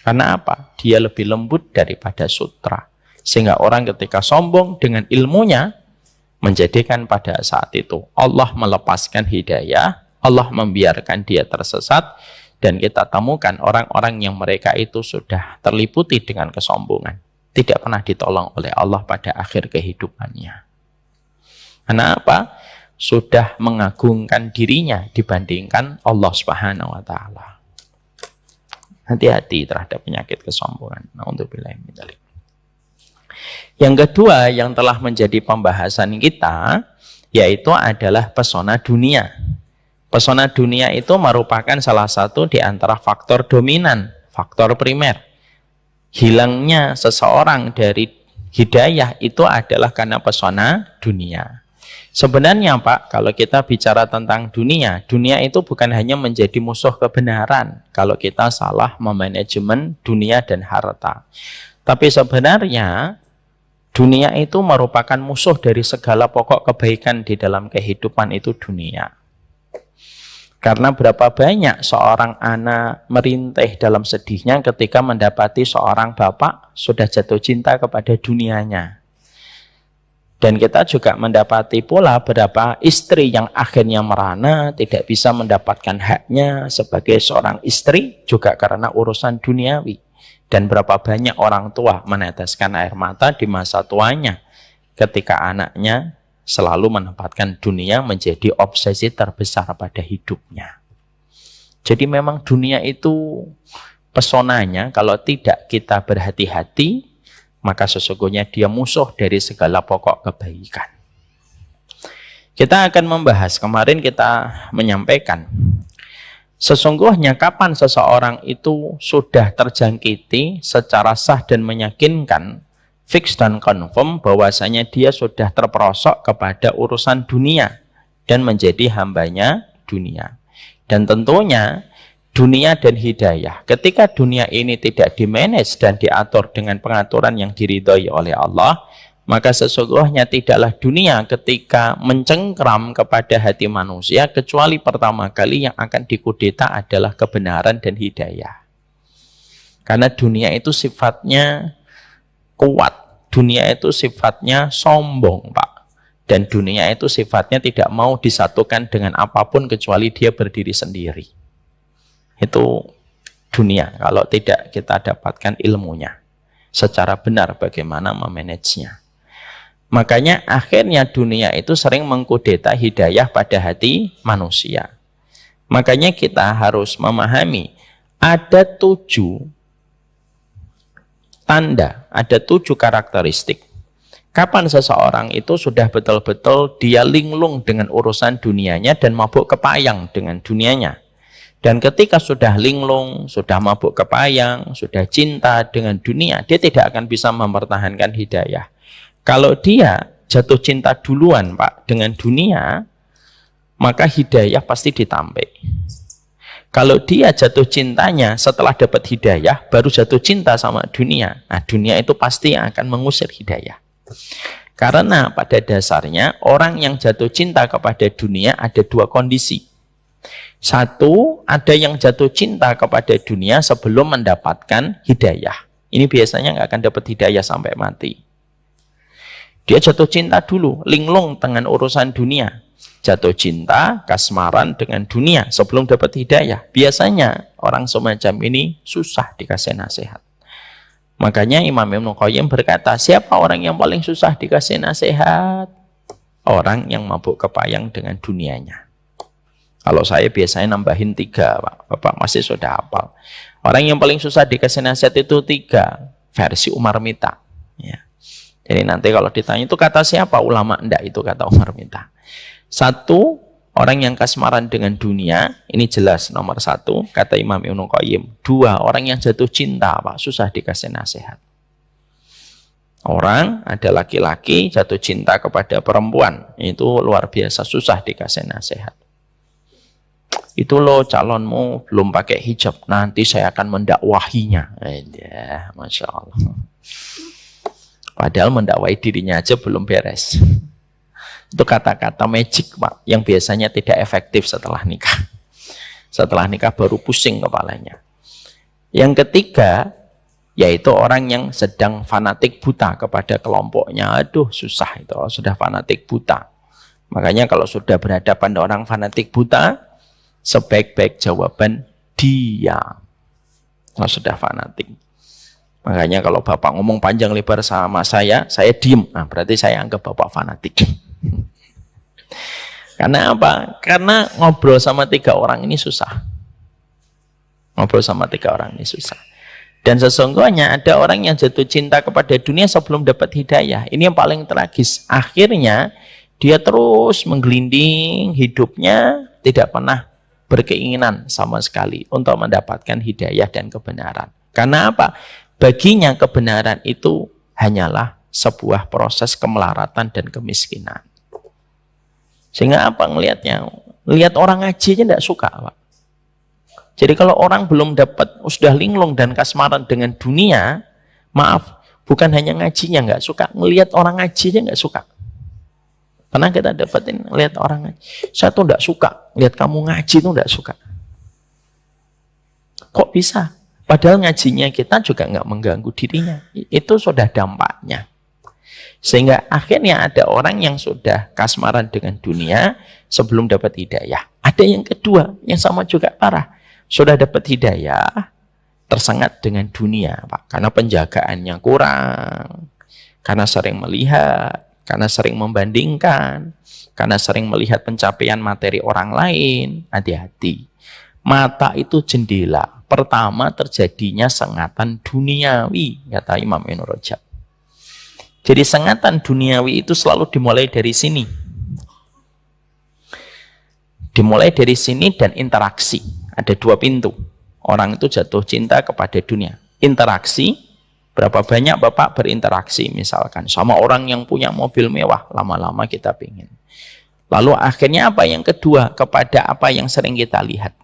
Karena apa? Dia lebih lembut daripada sutra. Sehingga orang ketika sombong dengan ilmunya, menjadikan pada saat itu Allah melepaskan hidayah, Allah membiarkan dia tersesat, dan kita temukan orang-orang yang mereka itu sudah terliputi dengan kesombongan, tidak pernah ditolong oleh Allah pada akhir kehidupannya. Karena apa? Sudah mengagungkan dirinya dibandingkan Allah Subhanahu wa Ta'ala. Hati-hati terhadap penyakit kesombongan. Na'udzubillahi min dzalik. Yang kedua yang telah menjadi pembahasan kita, yaitu adalah pesona dunia. Pesona dunia itu merupakan salah satu di antara faktor dominan, faktor primer. Hilangnya seseorang dari hidayah itu adalah karena pesona dunia. Sebenarnya Pak, kalau kita bicara tentang dunia, dunia itu bukan hanya menjadi musuh kebenaran kalau kita salah memanajemen dunia dan harta. Tapi sebenarnya dunia itu merupakan musuh dari segala pokok kebaikan di dalam kehidupan itu dunia. Karena berapa banyak seorang anak merintih dalam sedihnya ketika mendapati seorang bapak sudah jatuh cinta kepada dunianya. Dan kita juga mendapati pula beberapa istri yang akhirnya merana, tidak bisa mendapatkan haknya sebagai seorang istri juga karena urusan duniawi. Dan berapa banyak orang tua meneteskan air mata di masa tuanya ketika anaknya selalu menempatkan dunia menjadi obsesi terbesar pada hidupnya. Jadi memang dunia itu pesonanya kalau tidak kita berhati-hati, maka sesungguhnya dia musuh dari segala pokok kebaikan. Kita akan membahas, kemarin kita menyampaikan, sesungguhnya kapan seseorang itu sudah terjangkiti secara sah dan meyakinkan, fix dan confirm bahwasanya dia sudah terperosok kepada urusan dunia dan menjadi hambanya dunia. Dan tentunya dunia dan hidayah, ketika dunia ini tidak dimanage dan diatur dengan pengaturan yang diridhoi oleh Allah, maka sesungguhnya tidaklah dunia ketika mencengkram kepada hati manusia, kecuali pertama kali yang akan dikudeta adalah kebenaran dan hidayah. Karena dunia itu sifatnya kuat, dunia itu sifatnya sombong, Pak. Dan dunia itu sifatnya tidak mau disatukan dengan apapun kecuali dia berdiri sendiri. Itu dunia kalau tidak kita dapatkan ilmunya secara benar bagaimana memanagenya. Makanya akhirnya dunia itu sering mengkudeta hidayah pada hati manusia. Makanya kita harus memahami ada 7 tanda, ada 7 karakteristik. Kapan seseorang itu sudah betul-betul dia linglung dengan urusan dunianya dan mabuk kepayang dengan dunianya. Dan ketika sudah linglung, sudah mabuk kepayang, sudah cinta dengan dunia, dia tidak akan bisa mempertahankan hidayah. Kalau dia jatuh cinta duluan, Pak, dengan dunia, maka hidayah pasti ditampik. Kalau dia jatuh cintanya setelah dapat hidayah, baru jatuh cinta sama dunia. Nah, dunia itu pasti akan mengusir hidayah. Karena pada dasarnya orang yang jatuh cinta kepada dunia ada 2 kondisi. Satu, ada yang jatuh cinta kepada dunia sebelum mendapatkan hidayah. Ini biasanya nggak akan dapat hidayah sampai mati. Dia jatuh cinta dulu, linglung dengan urusan dunia. Jatuh cinta, kasmaran dengan dunia sebelum dapat hidayah. Biasanya orang semacam ini susah dikasih nasihat. Makanya Imam Ibnu Qayyim berkata, siapa orang yang paling susah dikasih nasihat? Orang yang mabuk kepayang dengan dunianya. Kalau saya biasanya nambahin 3, Pak. Bapak masih sudah hafal. Orang yang paling susah dikasih nasihat itu 3, versi Umar Mita. Ya. Jadi nanti kalau ditanya itu kata siapa? Ulama enggak, itu kata Umar Mita. 1, orang yang kasmaran dengan dunia, ini jelas nomor 1, kata Imam Ibnu Qayyim. 2, orang yang jatuh cinta, Pak, susah dikasih nasihat. Orang, ada laki-laki jatuh cinta kepada perempuan, itu luar biasa susah dikasih nasihat. Itu loh calonmu belum pakai hijab, nanti saya akan mendakwahinya. Ya, Masya Allah. Padahal mendakwahi dirinya aja belum beres. Itu kata-kata magic, Pak, yang biasanya tidak efektif setelah nikah. Setelah nikah baru pusing kepalanya. Yang ketiga, yaitu orang yang sedang fanatik buta kepada kelompoknya. Aduh, susah itu, sudah fanatik buta. Makanya kalau sudah berhadapan dengan orang fanatik buta, sebaik-baik jawaban diam. Kalau sudah fanatik. Makanya kalau Bapak ngomong panjang lebar sama saya diem. Nah, berarti saya anggap Bapak fanatik. Karena apa? Karena ngobrol sama 3 orang ini susah. Ngobrol sama 3 orang ini susah. Dan sesungguhnya ada orang yang jatuh cinta kepada dunia sebelum dapat hidayah. Ini yang paling tragis. Akhirnya dia terus menggelinding hidupnya, tidak pernah berkeinginan sama sekali untuk mendapatkan hidayah dan kebenaran. Karena apa? Baginya kebenaran itu hanyalah sebuah proses kemelaratan dan kemiskinan. Sehingga apa ngelihatnya? Lihat orang ngaji aja tidak suka, Pak. Jadi kalau orang belum dapat, sudah linglung dan kasmaran dengan dunia, maaf, bukan hanya ngajinya nggak suka, ngelihat orang ngaji aja nggak suka. Pernah kita dapetin lihat orang ngaji, saya tuh nggak suka, lihat kamu ngaji tuh nggak suka. Kok bisa? Padahal ngajinya kita juga nggak mengganggu dirinya. Itu sudah dampaknya. Sehingga akhirnya ada orang yang sudah kasmaran dengan dunia sebelum dapat hidayah. Ada yang kedua, yang sama juga parah. Sudah dapat hidayah, tersengat dengan dunia, Pak. Karena penjagaannya kurang, karena sering melihat, karena sering membandingkan, karena sering melihat pencapaian materi orang lain. Hati-hati. Mata itu jendela. Pertama terjadinya sengatan duniawi, kata Imam Ibnu Rajab. Jadi sengatan duniawi itu selalu dimulai dari sini. Dimulai dari sini dan interaksi. Ada dua pintu. Orang itu jatuh cinta kepada dunia. Interaksi, berapa banyak Bapak berinteraksi misalkan sama orang yang punya mobil mewah, lama-lama kita pengen. Lalu akhirnya apa yang kedua? Kepada apa yang sering kita lihat.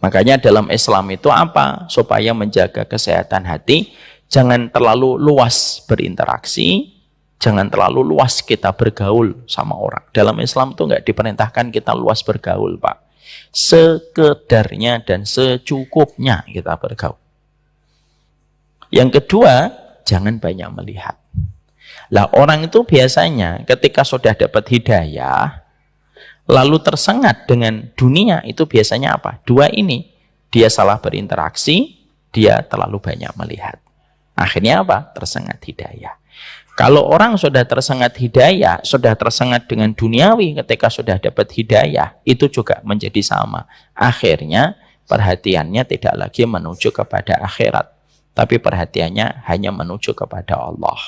Makanya dalam Islam itu apa? Supaya menjaga kesehatan hati, jangan terlalu luas berinteraksi, jangan terlalu luas kita bergaul sama orang. Dalam Islam itu nggak diperintahkan kita luas bergaul, Pak. Sekedarnya dan secukupnya kita bergaul. Yang kedua, jangan banyak melihat. Lah orang itu biasanya ketika sudah dapat hidayah, lalu tersengat dengan dunia, itu biasanya apa? Dua ini, dia salah berinteraksi, dia terlalu banyak melihat. Akhirnya apa? Tersengat hidayah. Kalau orang sudah tersengat hidayah, sudah tersengat dengan duniawi ketika sudah dapat hidayah, itu juga menjadi sama. Akhirnya perhatiannya tidak lagi menuju kepada akhirat, tapi perhatiannya hanya menuju kepada Allah.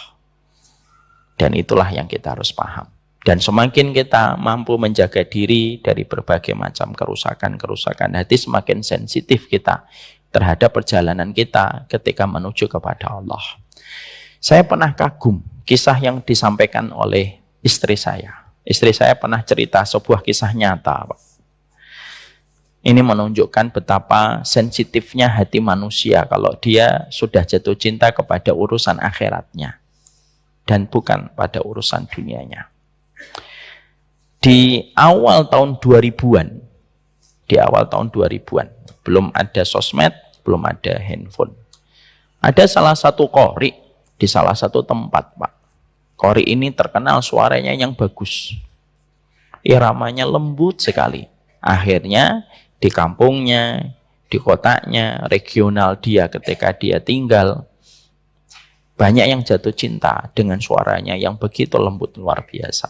Dan itulah yang kita harus paham. Dan semakin kita mampu menjaga diri dari berbagai macam kerusakan-kerusakan hati, semakin sensitif kita terhadap perjalanan kita ketika menuju kepada Allah. Saya pernah kagum kisah yang disampaikan oleh istri saya. Istri saya pernah cerita sebuah kisah nyata, Pak. Ini menunjukkan betapa sensitifnya hati manusia kalau dia sudah jatuh cinta kepada urusan akhiratnya dan bukan pada urusan dunianya. Di awal tahun 2000-an, belum ada sosmed, belum ada handphone. Ada salah satu qori di salah satu tempat, Pak. Qori ini terkenal suaranya yang bagus. Iramanya lembut sekali. Akhirnya di kampungnya, di kotanya, regional dia ketika dia tinggal, banyak yang jatuh cinta dengan suaranya yang begitu lembut luar biasa.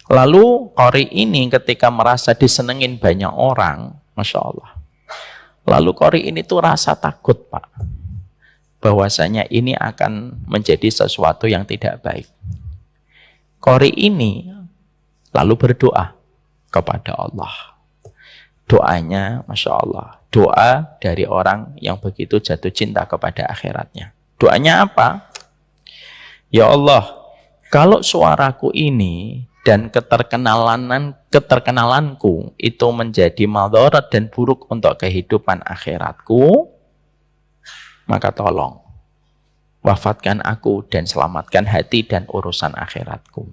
Lalu qori ini ketika merasa disenengin banyak orang, Masya Allah. Lalu qori ini tuh rasa takut, Pak, bahwasanya ini akan menjadi sesuatu yang tidak baik. Qori ini lalu berdoa kepada Allah. Doanya, Masya Allah, doa dari orang yang begitu jatuh cinta kepada akhiratnya. Doanya apa? Ya Allah, kalau suaraku ini dan keterkenalanku itu menjadi madarat dan buruk untuk kehidupan akhiratku, maka tolong wafatkan aku dan selamatkan hati dan urusan akhiratku.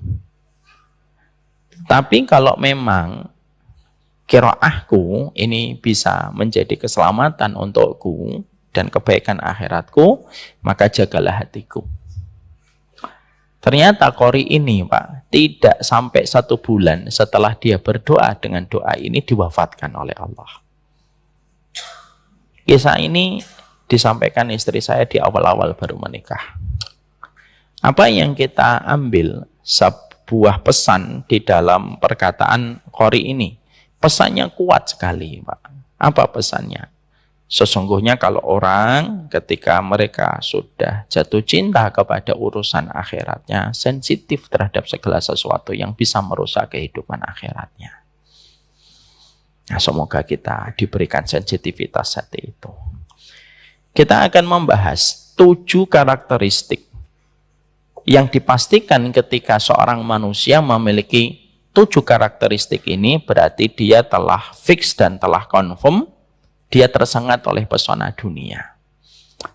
Tapi kalau memang qiraahku ini bisa menjadi keselamatan untukku dan kebaikan akhiratku, maka jagalah hatiku. Ternyata qori ini, Pak, tidak sampai 1 bulan setelah dia berdoa dengan doa ini diwafatkan oleh Allah. Kisah ini disampaikan istri saya di awal-awal baru menikah. Apa yang kita ambil sebuah pesan di dalam perkataan qori ini? Pesannya kuat sekali, Pak. Apa pesannya? Sesungguhnya kalau orang ketika mereka sudah jatuh cinta kepada urusan akhiratnya, sensitif terhadap segala sesuatu yang bisa merusak kehidupan akhiratnya. Nah, semoga kita diberikan sensitivitas hati itu. Kita akan membahas 7 karakteristik yang dipastikan ketika seorang manusia memiliki 7 karakteristik ini, berarti dia telah fix dan telah confirm dia tersengat oleh pesona dunia.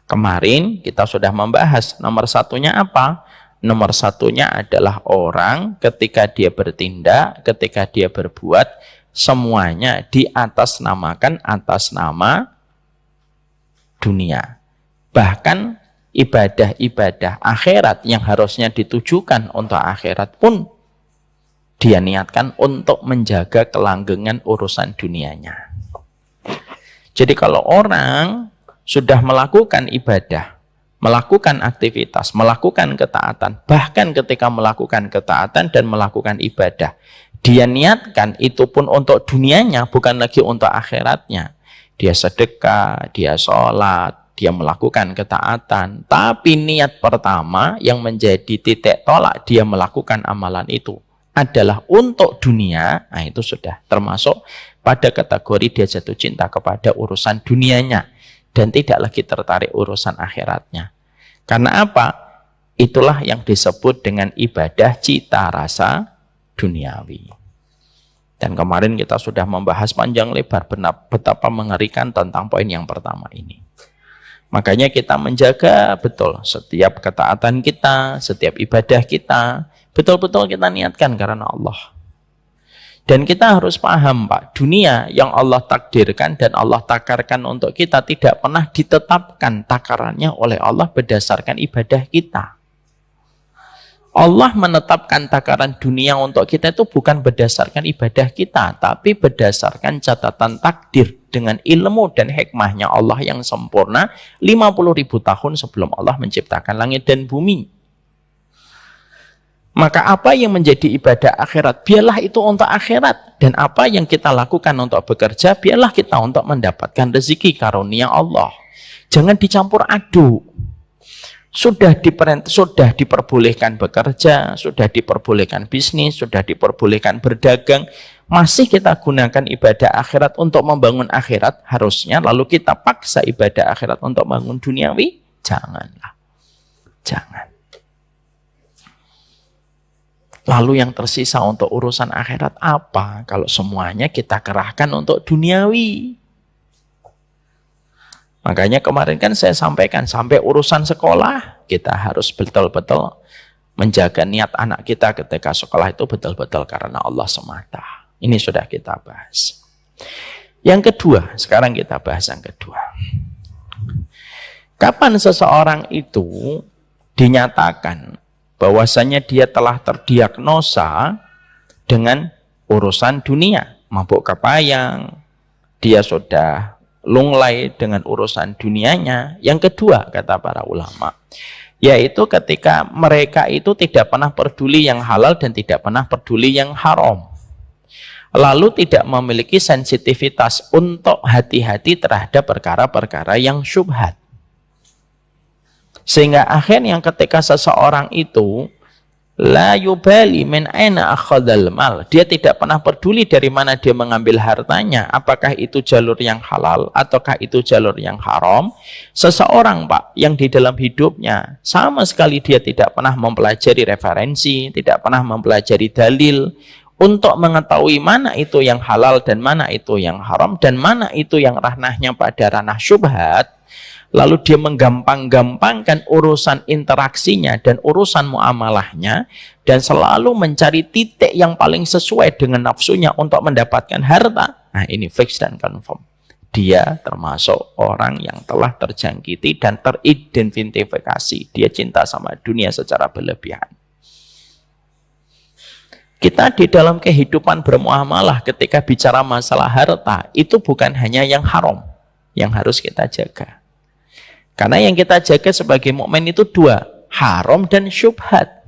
Kemarin kita sudah membahas nomor 1-nya apa? Nomor 1-nya adalah orang ketika dia bertindak, ketika dia berbuat, semuanya diatasnamakan atas nama dunia. Bahkan ibadah-ibadah akhirat yang harusnya ditujukan untuk akhirat pun dia niatkan untuk menjaga kelanggengan urusan dunianya. Jadi kalau orang sudah melakukan ibadah, melakukan aktivitas, melakukan ketaatan, bahkan ketika melakukan ketaatan dan melakukan ibadah, Dia niatkan itu pun untuk dunianya, bukan lagi untuk akhiratnya. Dia sedekah, dia sholat, dia melakukan ketaatan. Tapi niat pertama yang menjadi titik tolak dia melakukan amalan itu adalah untuk dunia. Nah, itu sudah termasuk pada kategori dia jatuh cinta kepada urusan dunianya dan tidak lagi tertarik urusan akhiratnya. Karena apa? Itulah yang disebut dengan ibadah cita rasa duniawi. Dan kemarin kita sudah membahas panjang lebar betapa mengerikan tentang poin yang pertama ini. Makanya kita menjaga betul setiap ketaatan kita, setiap ibadah kita, betul-betul kita niatkan karena Allah. Dan kita harus paham, Pak, dunia yang Allah takdirkan dan Allah takarkan untuk kita tidak pernah ditetapkan takarannya oleh Allah berdasarkan ibadah kita. Allah menetapkan takaran dunia untuk kita itu bukan berdasarkan ibadah kita, tapi berdasarkan catatan takdir dengan ilmu dan hikmahnya Allah yang sempurna 50.000 tahun sebelum Allah menciptakan langit dan bumi. Maka apa yang menjadi ibadah akhirat, biarlah itu untuk akhirat. Dan apa yang kita lakukan untuk bekerja, biarlah kita untuk mendapatkan rezeki karunia Allah. Jangan dicampur aduk. Sudah diperbolehkan bekerja, sudah diperbolehkan bisnis, sudah diperbolehkan berdagang, masih kita gunakan ibadah akhirat untuk membangun akhirat, harusnya lalu kita paksa ibadah akhirat untuk bangun duniawi? Janganlah. Jangan. Lalu yang tersisa untuk urusan akhirat apa? Kalau semuanya kita kerahkan untuk duniawi. Makanya kemarin kan saya sampaikan, sampai urusan sekolah, kita harus betul-betul menjaga niat anak kita ketika sekolah itu betul-betul karena Allah semata. Ini sudah kita bahas. Yang kedua, sekarang kita bahas yang kedua. Kapan seseorang itu dinyatakan bahwasanya dia telah terdiagnosa dengan urusan dunia, mabuk kepayang, dia sudah lunglai dengan urusan dunianya. Yang kedua, kata para ulama, yaitu ketika mereka itu tidak pernah peduli yang halal dan tidak pernah peduli yang haram, lalu tidak memiliki sensitivitas untuk hati-hati terhadap perkara-perkara yang syubhat. Sehingga akhirnya ketika seseorang itu la yubali min aina akhadhal mal, dia tidak pernah peduli dari mana dia mengambil hartanya, apakah itu jalur yang halal ataukah itu jalur yang haram. Seseorang, Pak, yang di dalam hidupnya sama sekali dia tidak pernah mempelajari referensi, tidak pernah mempelajari dalil untuk mengetahui mana itu yang halal dan mana itu yang haram dan mana itu yang ranahnya pada ranah syubhat, lalu dia menggampang-gampangkan urusan interaksinya dan urusan muamalahnya dan selalu mencari titik yang paling sesuai dengan nafsunya untuk mendapatkan harta. Nah, ini fix dan confirm. Dia termasuk orang yang telah terjangkiti dan teridentifikasi. Dia cinta sama dunia secara berlebihan. Kita di dalam kehidupan bermuamalah ketika bicara masalah harta, itu bukan hanya yang haram yang harus kita jaga. Karena yang kita jaga sebagai mukmin itu dua, haram dan syubhat.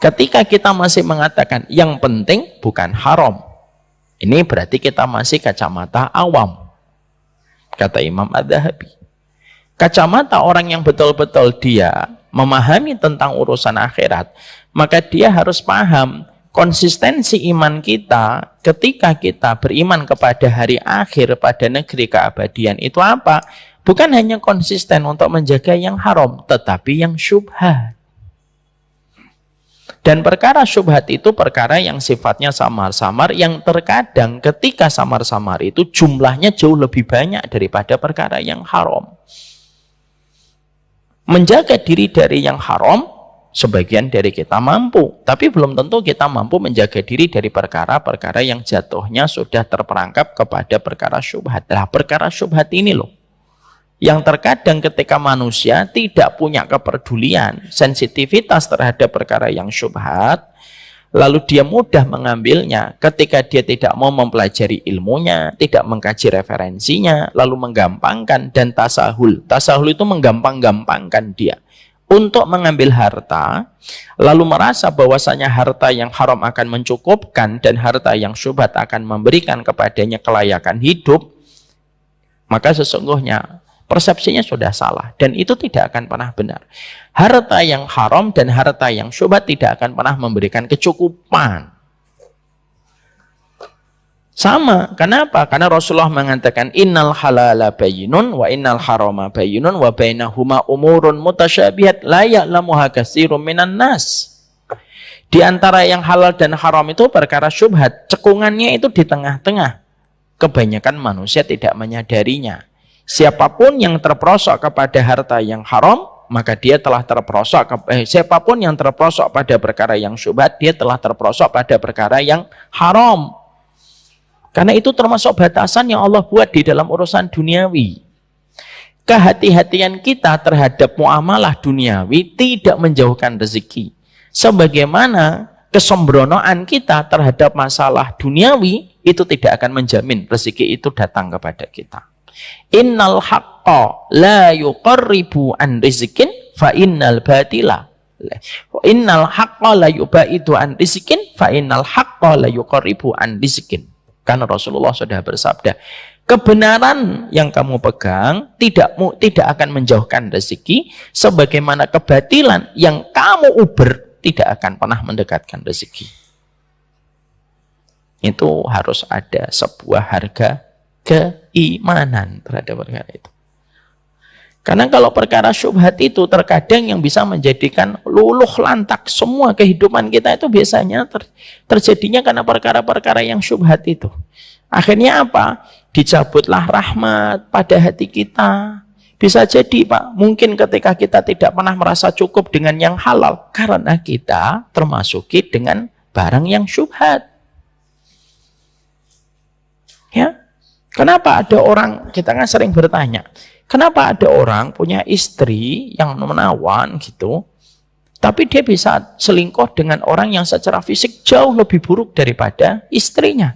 Ketika kita masih mengatakan yang penting bukan haram, ini berarti kita masih kacamata awam. Kata Imam Adz-Dzahabi. Kacamata orang yang betul-betul dia memahami tentang urusan akhirat, maka dia harus paham konsistensi iman kita ketika kita beriman kepada hari akhir, pada negeri keabadian itu apa? Bukan hanya konsisten untuk menjaga yang haram, tetapi yang syubhat. Dan perkara syubhat itu perkara yang sifatnya samar-samar, yang terkadang ketika samar-samar itu jumlahnya jauh lebih banyak daripada perkara yang haram. Menjaga diri dari yang haram, sebagian dari kita mampu, tapi belum tentu kita mampu menjaga diri dari perkara-perkara yang jatuhnya sudah terperangkap kepada perkara syubhat. Nah, perkara syubhat ini loh, yang terkadang ketika manusia tidak punya kepedulian, sensitivitas terhadap perkara yang syubhat, lalu dia mudah mengambilnya ketika dia tidak mau mempelajari ilmunya, tidak mengkaji referensinya, lalu menggampangkan dan tasahul. Tasahul itu menggampang-gampangkan dia untuk mengambil harta, lalu merasa bahwasanya harta yang haram akan mencukupkan dan harta yang syubhat akan memberikan kepadanya kelayakan hidup, maka sesungguhnya persepsinya sudah salah dan itu tidak akan pernah benar. Harta yang haram dan harta yang syubhat tidak akan pernah memberikan kecukupan. Sama, kenapa? Karena Rasulullah mengatakan innal halala bayyinun wa innal harama bayyinun wa bainahuma umurun mutasyabihat la ya'lamuha katsirun minan nas. Di antara yang halal dan haram itu perkara syubhat, cekungannya itu di tengah-tengah. Kebanyakan manusia tidak menyadarinya. Siapapun yang terperosok kepada harta yang haram, maka dia telah terperosok siapapun yang terperosok pada perkara yang syubhat, dia telah terperosok pada perkara yang haram. Karena itu termasuk batasan yang Allah buat di dalam urusan duniawi. Kehati-hatian kita terhadap muamalah duniawi tidak menjauhkan rezeki. Sebagaimana kesembronoan kita terhadap masalah duniawi itu tidak akan menjamin rezeki itu datang kepada kita. Innal haqqa la yuqarribu an rizkin fa innal batila. Innal haqqa la yubaidu an rizkin fa innal haqqa la yuqarribu an rizkin. Karena Rasulullah sudah bersabda, kebenaran yang kamu pegang tidak akan menjauhkan rezeki, sebagaimana kebatilan yang kamu uber tidak akan pernah mendekatkan rezeki. Itu harus ada sebuah harga keimanan terhadap perkara itu. Karena kalau perkara syubhat itu terkadang yang bisa menjadikan luluh lantak semua kehidupan kita itu biasanya terjadinya karena perkara-perkara yang syubhat itu. Akhirnya apa? Dicabutlah rahmat pada hati kita. Bisa jadi Pak, mungkin ketika kita tidak pernah merasa cukup dengan yang halal karena kita termasuki dengan barang yang syubhat. Ya, kenapa ada orang, kita kan sering bertanya, kenapa ada orang punya istri yang menawan gitu, tapi dia bisa selingkuh dengan orang yang secara fisik jauh lebih buruk daripada istrinya?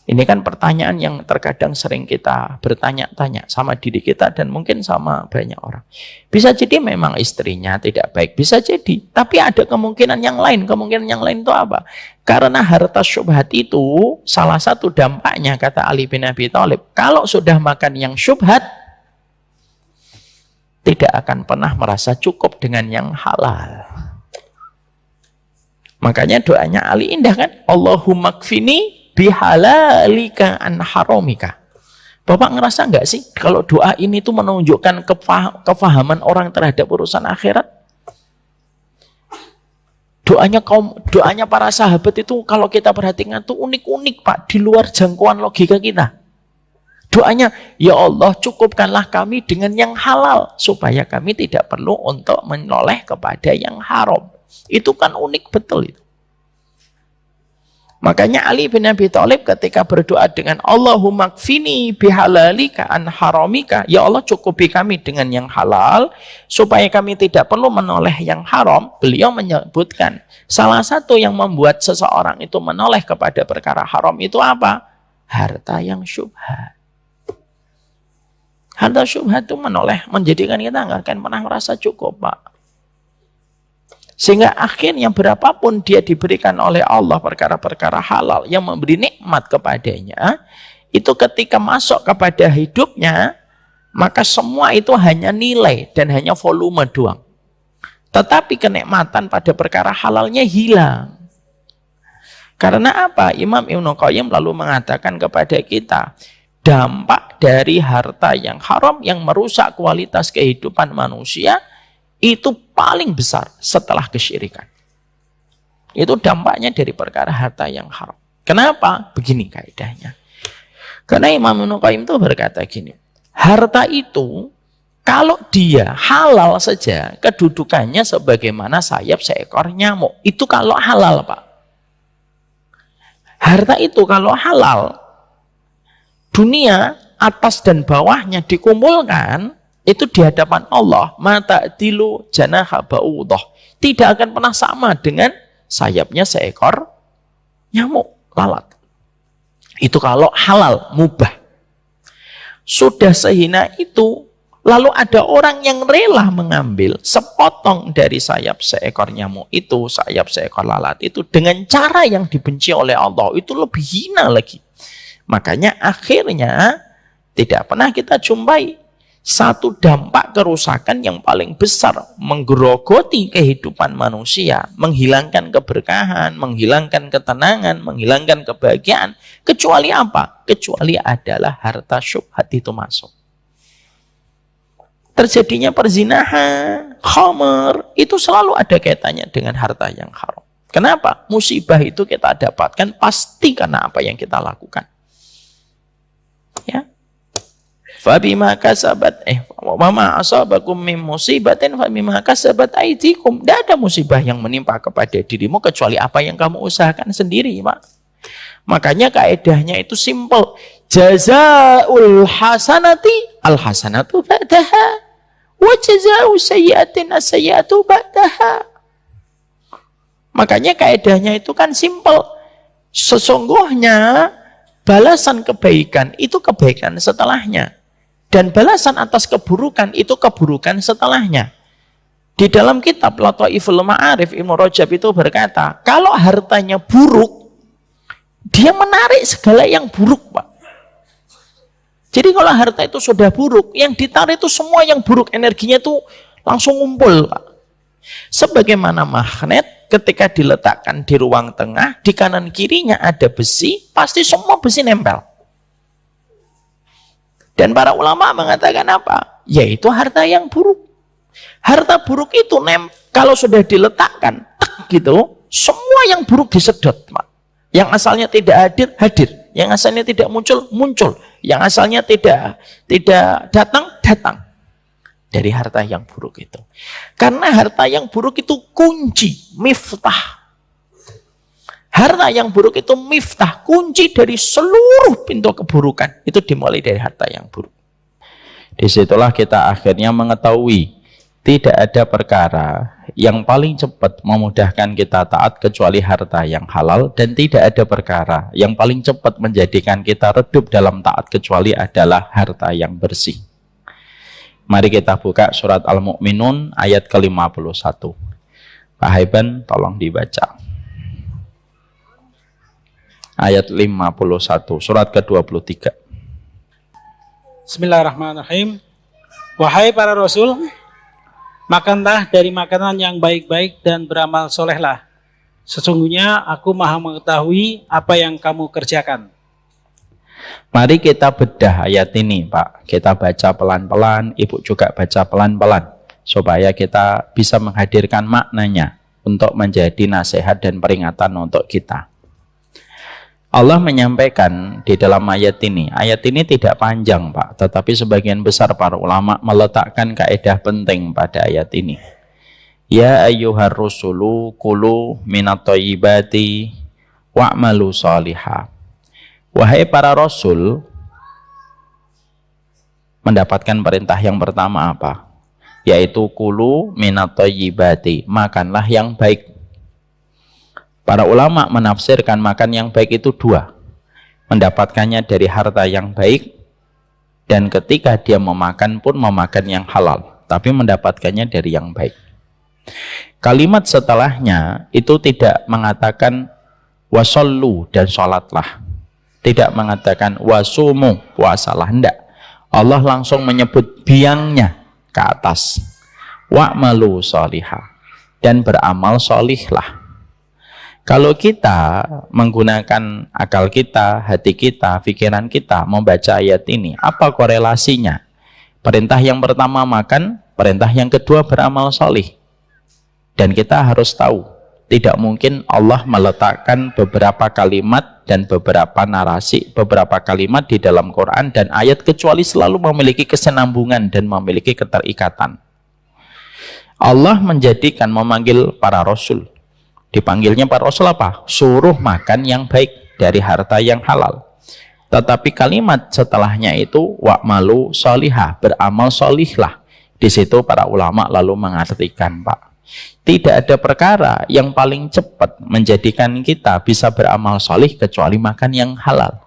Ini kan pertanyaan yang terkadang sering kita bertanya-tanya sama diri kita dan mungkin sama banyak orang. Bisa jadi memang istrinya tidak baik, bisa jadi. Tapi ada kemungkinan yang lain. Kemungkinan yang lain itu apa? Karena harta syubhat itu salah satu dampaknya, kata Ali bin Abi Thalib, kalau sudah makan yang syubhat, tidak akan pernah merasa cukup dengan yang halal. Makanya doanya Ali indah kan? Allahumma kfini bihalalika an haramika. Bapak ngerasa nggak sih kalau doa ini tuh menunjukkan kefahaman orang terhadap urusan akhirat? Doanya para sahabat itu kalau kita perhatikan tuh unik-unik Pak, di luar jangkauan logika kita. Doanya, ya Allah cukupkanlah kami dengan yang halal supaya kami tidak perlu untuk menoleh kepada yang haram. Itu kan unik betul itu. Makanya Ali bin Abi Thalib ketika berdoa dengan Allahumma kfini bihalalika an haramika, ya Allah cukupi kami dengan yang halal supaya kami tidak perlu menoleh yang haram. Beliau menyebutkan salah satu yang membuat seseorang itu menoleh kepada perkara haram itu apa? Harta yang syubhat. Harta syubhat itu menoleh, menjadikan kita nggak akan pernah merasa cukup Pak. Sehingga akhirnya berapapun dia diberikan oleh Allah perkara-perkara halal yang memberi nikmat kepadanya, itu ketika masuk kepada hidupnya, maka semua itu hanya nilai dan hanya volume doang. Tetapi kenikmatan pada perkara halalnya hilang. Karena apa? Imam Ibnu Qayyim lalu mengatakan kepada kita, dampak dari harta yang haram yang merusak kualitas kehidupan manusia itu paling besar setelah kesyirikan. Itu dampaknya dari perkara harta yang haram. Kenapa? Begini kaidahnya. Karena Imam Ibnu Qayyim itu berkata gini, harta itu kalau dia halal saja, kedudukannya sebagaimana sayap seekor nyamuk. Itu kalau halal Pak. Harta itu kalau halal, dunia atas dan bawahnya dikumpulkan, itu di hadapan Allah, mata dilu janaha ba'udah, tidak akan pernah sama dengan sayapnya seekor nyamuk lalat. Itu kalau halal, mubah. Sudah sehina itu Lalu ada orang yang rela mengambil sepotong dari sayap seekor nyamuk itu, sayap seekor lalat itu dengan cara yang dibenci oleh Allah. Itu lebih hina lagi. Makanya akhirnya tidak pernah kita jumpai satu dampak kerusakan yang paling besar menggerogoti kehidupan manusia, menghilangkan keberkahan, menghilangkan ketenangan, menghilangkan kebahagiaan. Kecuali apa? Kecuali adalah harta syubhat itu masuk. Terjadinya perzinahan, khamr, itu selalu ada kaitannya dengan harta yang haram. Kenapa? Musibah itu kita dapatkan pasti karena apa yang kita lakukan. Ya. Fabima kasabat wama asabakum min musibatin fabima kasabat aydikum. Tidak ada musibah yang menimpa kepada dirimu kecuali apa yang kamu usahakan sendiri, Pak. Makanya kaedahnya itu simple. Jazaul hasanati al hasanatu ba'daha wa jazaa'u sayyi'atin as-sayyi'atu ba'daha. Makanya kaedahnya itu kan simple. Sesungguhnya balasan kebaikan itu kebaikan setelahnya. Dan balasan atas keburukan itu keburukan setelahnya. Di dalam kitab Lataiful Ma'arif, Ibnu Rajab itu berkata, kalau hartanya buruk, dia menarik segala yang buruk, Pak. Jadi kalau harta itu sudah buruk, yang ditarik itu semua yang buruk, energinya itu langsung ngumpul, Pak. Sebagaimana magnet, ketika diletakkan di ruang tengah, di kanan kirinya ada besi, pasti semua besi nempel. Dan para ulama mengatakan apa? Yaitu harta yang buruk. Harta buruk itu kalau sudah diletakkan, gitu, semua yang buruk disedot, Pak. Yang asalnya tidak hadir, hadir. Yang asalnya tidak muncul, muncul. Yang asalnya tidak datang, datang. Dari harta yang buruk itu. Karena harta yang buruk itu kunci, miftah. Harta yang buruk itu miftah, kunci dari seluruh pintu keburukan. Itu dimulai dari harta yang buruk. Disitulah kita akhirnya mengetahui tidak ada perkara yang paling cepat memudahkan kita taat kecuali harta yang halal, dan tidak ada perkara yang paling cepat menjadikan kita redup dalam taat kecuali adalah harta yang bersih. Mari kita buka surat Al-Mu'minun ayat ke-51. Pak Haiban tolong dibaca. Ayat 51, surat ke-23. Bismillahirrahmanirrahim. Wahai para rasul, makanlah dari makanan yang baik-baik dan beramal solehlah. Sesungguhnya aku maha mengetahui apa yang kamu kerjakan. Mari kita bedah ayat ini, Pak. Kita baca pelan-pelan, Ibu juga baca pelan-pelan. Supaya kita bisa menghadirkan maknanya untuk menjadi nasihat dan peringatan untuk kita. Allah menyampaikan di dalam ayat ini tidak panjang, Pak, tetapi sebagian besar para ulama meletakkan kaidah penting pada ayat ini. Ya ayyuhar rusulu kulu minat thayyibati wa'malu sholihah. Wahai para rasul, mendapatkan perintah yang pertama apa? Yaitu kulu minat thayyibati, makanlah yang baik. Para ulama menafsirkan makan yang baik itu dua. Mendapatkannya dari harta yang baik, dan ketika dia memakan pun memakan yang halal, tapi mendapatkannya dari yang baik. Kalimat setelahnya itu tidak mengatakan wasallu dan sholatlah. Tidak mengatakan wasumu, puasalah. Tidak. Allah langsung menyebut biangnya ke atas. Wa'malu sholihah, dan beramal sholihlah. Kalau kita menggunakan akal kita, hati kita, pikiran kita membaca ayat ini, apa korelasinya? Perintah yang pertama makan, perintah yang kedua beramal sholih. Dan kita harus tahu, tidak mungkin Allah meletakkan beberapa kalimat dan beberapa narasi, beberapa kalimat di dalam Quran dan ayat kecuali selalu memiliki kesenambungan dan memiliki keterikatan. Allah menjadikan memanggil para rasul. Dipanggilnya para rasul apa? Suruh makan yang baik dari harta yang halal. Tetapi kalimat setelahnya itu wa'malu sholihah, beramal sholihlah. Di situ para ulama lalu mengartikan, Pak, tidak ada perkara yang paling cepat menjadikan kita bisa beramal sholih kecuali makan yang halal.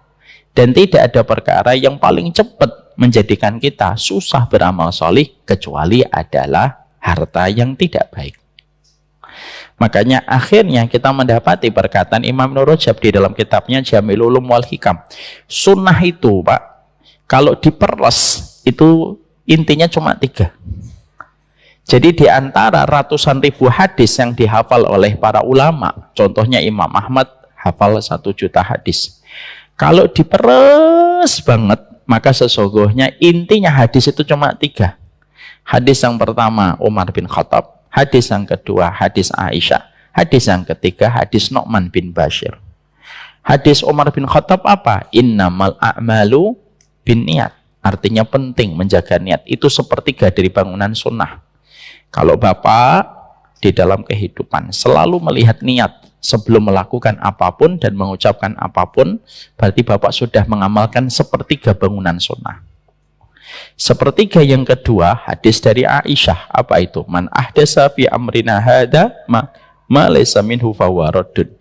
Dan tidak ada perkara yang paling cepat menjadikan kita susah beramal solih kecuali adalah harta yang tidak baik. Makanya akhirnya kita mendapati perkataan Imam Ibnu Rajab di dalam kitabnya Jamilul Ulum wal Hikam. Sunnah itu, Pak, kalau diperes itu intinya cuma 3. Jadi di antara ratusan ribu hadis yang dihafal oleh para ulama, contohnya Imam Ahmad hafal 1 juta hadis. Kalau diperes banget, maka sesungguhnya intinya hadis itu cuma 3. Hadis yang pertama Umar bin Khattab, hadis yang kedua hadis Aisyah, hadis yang ketiga hadis Nu'man bin Bashir. Hadis Umar bin Khattab apa? Innamal a'malu bin niat. Artinya penting menjaga niat. Itu sepertiga dari bangunan sunnah. Kalau Bapak di dalam kehidupan selalu melihat niat sebelum melakukan apapun dan mengucapkan apapun, berarti Bapak sudah mengamalkan sepertiga bangunan sunnah. Sepertiga yang kedua, hadis dari Aisyah. Apa itu? Man ahdasa fi amrina hadza ma laysa minhu fahuwa raddun.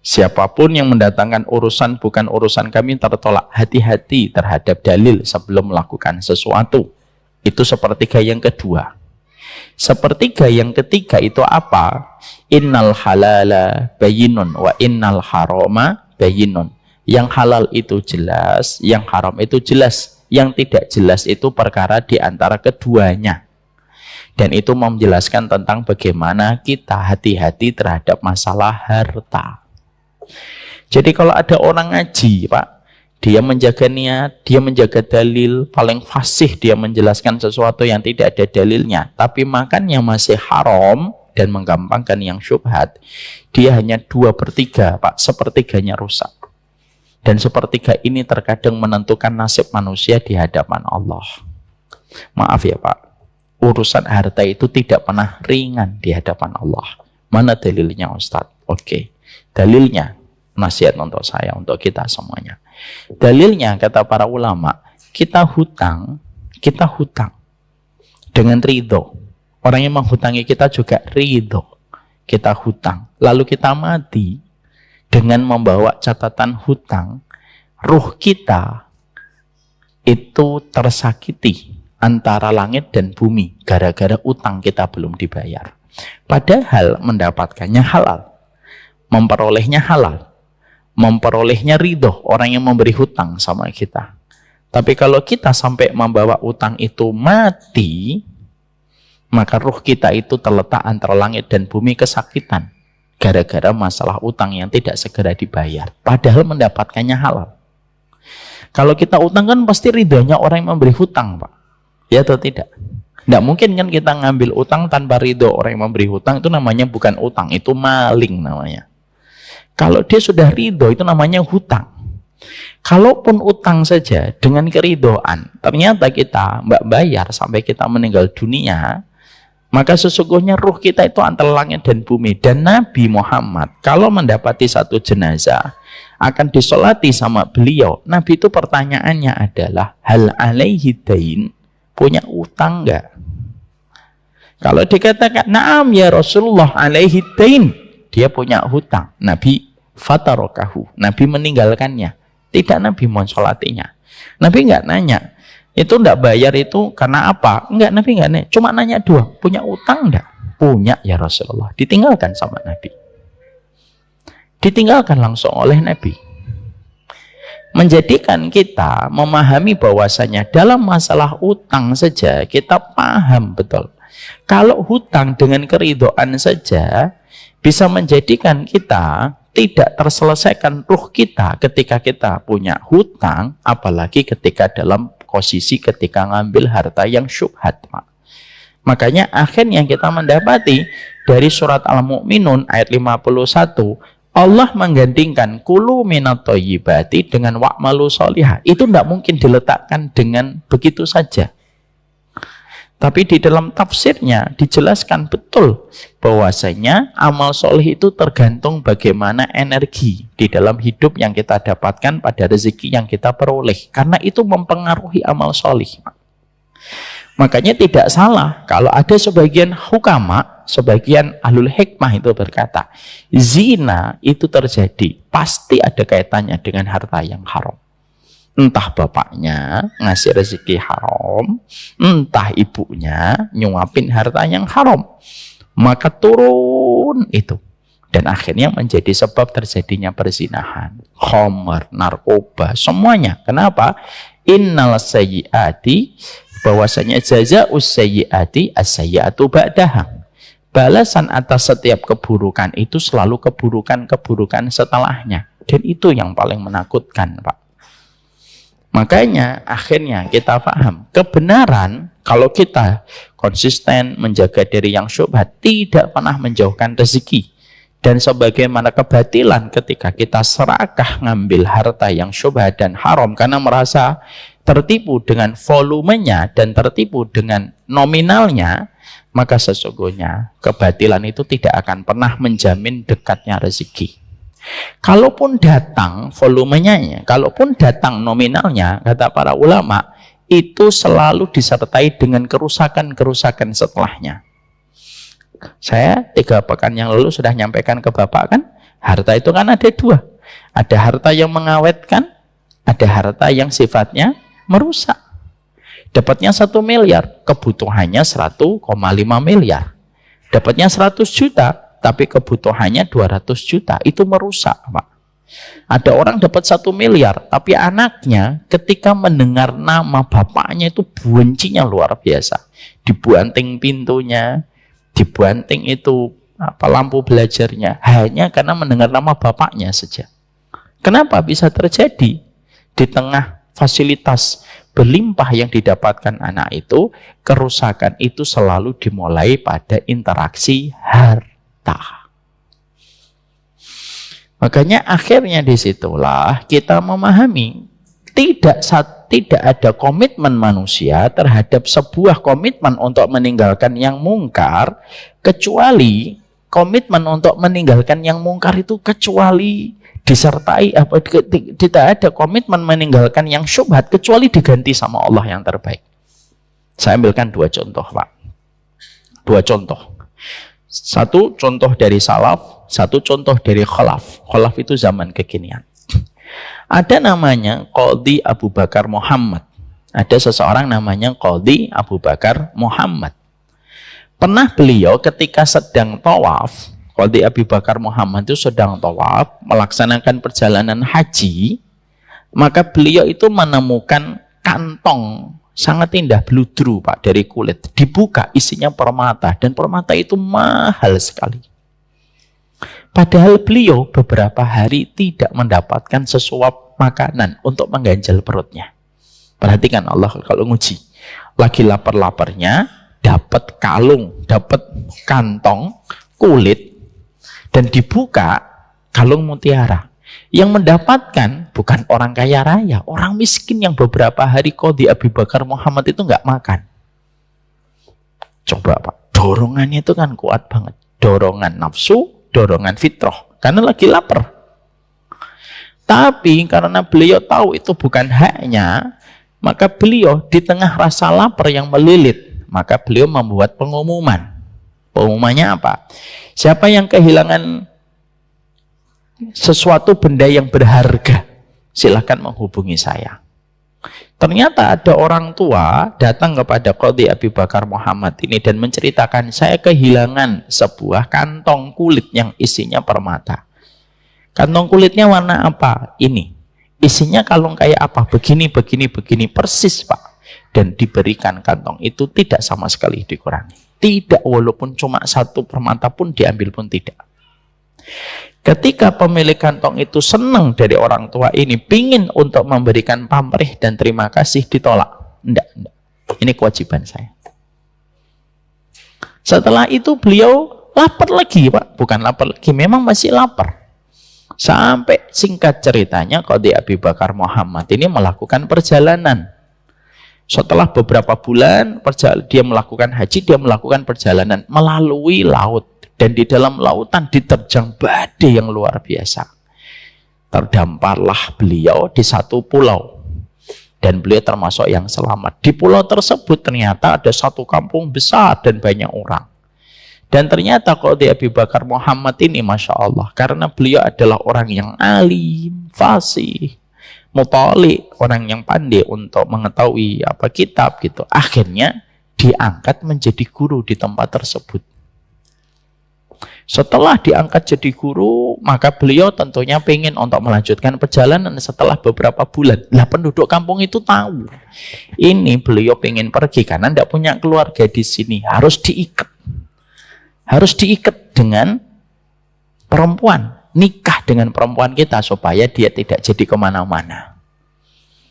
Siapapun yang mendatangkan urusan bukan urusan kami tertolak. Hati-hati terhadap dalil sebelum melakukan sesuatu. Itu sepertiga yang kedua. Sepertiga yang ketiga itu apa? Innal halala bayyinun wa innal harama bayyinun. Yang halal itu jelas, yang haram itu jelas. Yang tidak jelas itu perkara di antara keduanya. Dan itu menjelaskan tentang bagaimana kita hati-hati terhadap masalah harta. Jadi kalau ada orang ngaji, Pak, dia menjaga niat, dia menjaga dalil, paling fasih dia menjelaskan sesuatu yang tidak ada dalilnya, tapi makannya masih haram dan menggampangkan yang syubhat, dia hanya 2/3, Pak, sepertiganya rusak. Dan sepertiga ini terkadang menentukan nasib manusia di hadapan Allah. Maaf ya, Pak, urusan harta itu tidak pernah ringan di hadapan Allah. Mana dalilnya, Ustadz? Oke, dalilnya nasihat untuk saya, untuk kita semuanya. Dalilnya kata para ulama, kita hutang dengan ridho. Orang yang menghutangi kita juga ridho. Kita hutang, lalu kita mati dengan membawa catatan hutang. Ruh kita itu tersakiti antara langit dan bumi gara-gara utang kita belum dibayar. Padahal mendapatkannya halal, memperolehnya halal, memperolehnya ridho orang yang memberi hutang sama kita. Tapi kalau kita sampai membawa utang itu mati, maka ruh kita itu terletak antara langit dan bumi kesakitan gara-gara masalah utang yang tidak segera dibayar. Padahal mendapatkannya halal. Kalau kita utang kan pasti ridhonya orang yang memberi hutang, Pak. Ya atau tidak? Tidak mungkin kan kita ngambil utang tanpa ridho orang yang memberi hutang. Itu namanya bukan utang, itu maling namanya. Kalau dia sudah ridho, itu namanya hutang. Kalaupun utang saja dengan keridhoan, ternyata kita mbak bayar sampai kita meninggal dunia, maka sesungguhnya ruh kita itu antara langit dan bumi. Dan Nabi Muhammad kalau mendapati satu jenazah akan disolati sama beliau, Nabi itu pertanyaannya adalah hal alaihi dain, punya utang enggak? Kalau dikatakan na'am ya Rasulullah alaihi dain, dia punya hutang, Nabi fatarokahu, Nabi meninggalkannya. Tidak Nabi mensolatinya. Nabi enggak nanya itu enggak bayar itu karena apa? Enggak, Nabi enggak nanya. Cuma nanya doang, punya utang enggak? Punya ya Rasulullah. Ditinggalkan sama Nabi. Ditinggalkan langsung oleh Nabi. Menjadikan kita memahami bahwasanya dalam masalah utang saja kita paham betul. Kalau hutang dengan keridhaan saja bisa menjadikan kita tidak terselesaikan ruh kita ketika kita punya hutang, apalagi ketika dalam posisi ketika ngambil harta yang syubhat, Pak. Makanya akhirnya kita mendapati dari surat Al-Mu'minun ayat 51, Allah menggantikan kulu minat thayyibati dengan wa'malu sholihah. Itu tidak mungkin diletakkan dengan begitu saja. Tapi di dalam tafsirnya dijelaskan betul bahwasanya amal soleh itu tergantung bagaimana energi di dalam hidup yang kita dapatkan pada rezeki yang kita peroleh. Karena itu mempengaruhi amal soleh. Makanya tidak salah kalau ada sebagian hukama, sebagian ahlul hikmah itu berkata, zina itu terjadi pasti ada kaitannya dengan harta yang haram. Entah bapaknya ngasih rezeki haram, entah ibunya nyuapin harta yang haram, maka turun itu. Dan akhirnya menjadi sebab terjadinya perzinahan, khamr, narkoba, semuanya. Kenapa? Innal sayyiati, bahwasanya jazaa'us sayyiati as-sayyi'atu ba'daha. Balasan atas setiap keburukan itu selalu keburukan-keburukan setelahnya. Dan itu yang paling menakutkan, Pak. Makanya akhirnya kita paham kebenaran kalau kita konsisten menjaga diri yang syubhat, tidak pernah menjauhkan rezeki. Dan sebagaimana kebatilan ketika kita serakah ngambil harta yang syubhat dan haram karena merasa tertipu dengan volumenya dan tertipu dengan nominalnya, maka sesungguhnya kebatilan itu tidak akan pernah menjamin dekatnya rezeki. Kalaupun datang volumenya, kalaupun datang nominalnya, kata para ulama, itu selalu disertai dengan kerusakan-kerusakan setelahnya. Saya 3 pekan yang lalu sudah nyampaikan ke Bapak kan, harta itu kan ada 2. Ada harta yang mengawetkan, ada harta yang sifatnya merusak. Dapatnya 1 miliar, kebutuhannya 1,5 miliar. Dapatnya 100 juta, tapi kebutuhannya 200 juta, itu merusak, Pak. Ada orang dapat 1 miliar, tapi anaknya ketika mendengar nama bapaknya itu bencinya luar biasa. Dibanting pintunya, dibanting itu lampu belajarnya, hanya karena mendengar nama bapaknya saja. Kenapa bisa terjadi? Di tengah fasilitas berlimpah yang didapatkan anak itu, kerusakan itu selalu dimulai pada interaksi harta. Makanya akhirnya disitulah kita memahami tidak ada komitmen manusia terhadap sebuah komitmen untuk meninggalkan yang mungkar, kecuali komitmen untuk meninggalkan yang mungkar itu kecuali disertai tidak ada komitmen meninggalkan yang syubhat kecuali diganti sama Allah yang terbaik. Saya ambilkan 2 contoh, Pak. 2 contoh. 1 contoh dari salaf, 1 contoh dari khalaf. Khalaf itu zaman kekinian. Ada namanya Qadhi Abu Bakar Muhammad. Ada seseorang namanya Qadhi Abu Bakar Muhammad. Pernah beliau ketika sedang tawaf, Qadhi Abu Bakar Muhammad itu sedang tawaf, melaksanakan perjalanan haji, maka beliau itu menemukan kantong sangat indah, bludru, Pak, dari kulit. Dibuka, isinya permata, dan permata itu mahal sekali. Padahal beliau beberapa hari tidak mendapatkan sesuap makanan untuk mengganjal perutnya. Perhatikan Allah kalau nguji. Lagi lapar-laparnya, dapat kalung, dapat kantong kulit, dan dibuka kalung mutiara. Yang mendapatkan bukan orang kaya raya, orang miskin yang beberapa hari Qadhi Abu Bakar Muhammad itu nggak makan. Coba, Pak, dorongannya itu kan kuat banget. Dorongan nafsu, dorongan fitrah, karena lagi lapar. Tapi karena beliau tahu itu bukan haknya, maka beliau di tengah rasa lapar yang melilit, maka beliau membuat pengumuman. Pengumumannya apa? Siapa yang kehilangan sesuatu benda yang berharga, silakan menghubungi saya. Ternyata ada orang tua datang kepada Qadhi Abu Bakar Muhammad ini dan menceritakan, saya kehilangan sebuah kantong kulit yang isinya permata. Kantong kulitnya warna apa? Ini. Isinya kalung kayak apa? Begini, begini, begini. Persis, Pak. Dan diberikan kantong itu tidak sama sekali dikurangi. Tidak, walaupun cuma 1 permata pun diambil pun tidak. Ketika pemilik kantong itu senang dari orang tua ini, pingin untuk memberikan pamrih dan terima kasih, ditolak. Enggak. Ini kewajiban saya. Setelah itu beliau lapar lagi, Pak. Bukan lapar lagi, memang masih lapar. Sampai singkat ceritanya, Qadhi Abu Bakar Muhammad ini melakukan perjalanan. Setelah beberapa bulan dia melakukan haji, dia melakukan perjalanan melalui laut. Dan di dalam lautan diterjang badai yang luar biasa. Terdamparlah beliau di 1 pulau. Dan beliau termasuk yang selamat. Di pulau tersebut ternyata ada 1 kampung besar dan banyak orang. Dan ternyata Qadhi Abu Bakar Muhammad ini, Masya Allah, karena beliau adalah orang yang alim, fasih, mutali, orang yang pandai untuk mengetahui apa kitab gitu. Akhirnya diangkat menjadi guru di tempat tersebut. Setelah diangkat jadi guru, maka beliau tentunya pengen untuk melanjutkan perjalanan setelah beberapa bulan. Lah penduduk kampung itu tahu. Ini beliau pengen pergi karena tidak punya keluarga di sini. Harus diikat. Harus diikat dengan perempuan. Nikah dengan perempuan kita supaya dia tidak jadi kemana-mana.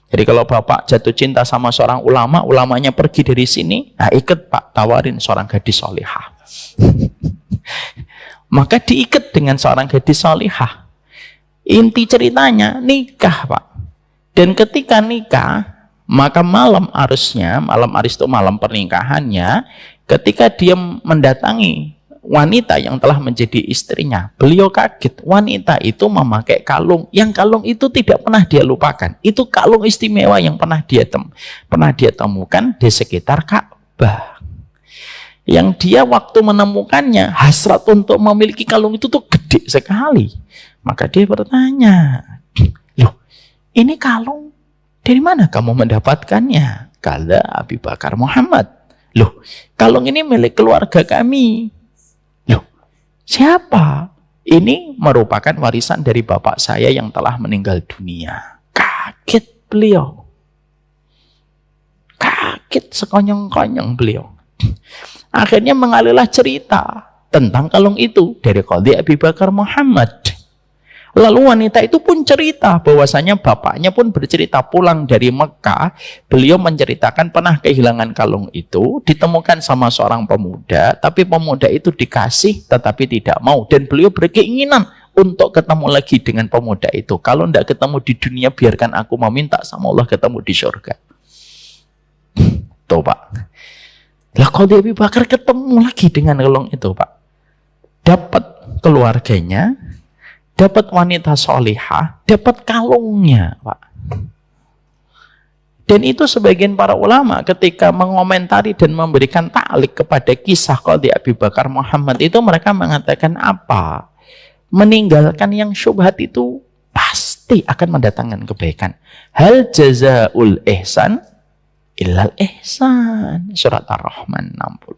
Jadi kalau bapak jatuh cinta sama seorang ulama, ulamanya pergi dari sini, nah ikat pak, tawarin seorang gadis solihah. Maka diikat dengan seorang gadis solihah. Inti ceritanya nikah pak. Dan ketika nikah, maka malam arusnya, malam arus itu malam pernikahannya, ketika dia mendatangi wanita yang telah menjadi istrinya, beliau kaget. Wanita itu memakai kalung, yang kalung itu tidak pernah dia lupakan. Itu kalung istimewa yang pernah dia temukan di sekitar Ka'bah. Yang dia waktu menemukannya, hasrat untuk memiliki kalung itu tuh gede sekali. Maka dia bertanya, loh ini kalung dari mana kamu mendapatkannya? Kala Abu Bakar Muhammad. Loh kalung ini milik keluarga kami. Loh siapa? Ini merupakan warisan dari bapak saya yang telah meninggal dunia. Kaget beliau. Kaget sekonyong-konyong beliau. Akhirnya mengalirlah cerita tentang kalung itu dari Qadhi Abu Bakar Muhammad. Lalu wanita itu pun cerita bahwasanya bapaknya pun bercerita pulang dari Mekah. Beliau menceritakan pernah kehilangan kalung itu, ditemukan sama seorang pemuda, tapi pemuda itu dikasih tetapi tidak mau. Dan beliau berkeinginan untuk ketemu lagi dengan pemuda itu. Kalau tidak ketemu di dunia, biarkan aku meminta sama Allah ketemu di surga. Tuh pak. Lah Qadhi Abu Bakar ketemu lagi dengan kalung itu pak. Dapat keluarganya, dapat wanita solihah, dapat kalungnya pak. Dan itu sebagian para ulama ketika mengomentari dan memberikan ta'liq kepada kisah Qadhi Abu Bakar Muhammad itu, mereka mengatakan apa? Meninggalkan yang syubhat itu pasti akan mendatangkan kebaikan. Hal jazaul ihsan illal ihsan. Surat Ar-Rahman 60.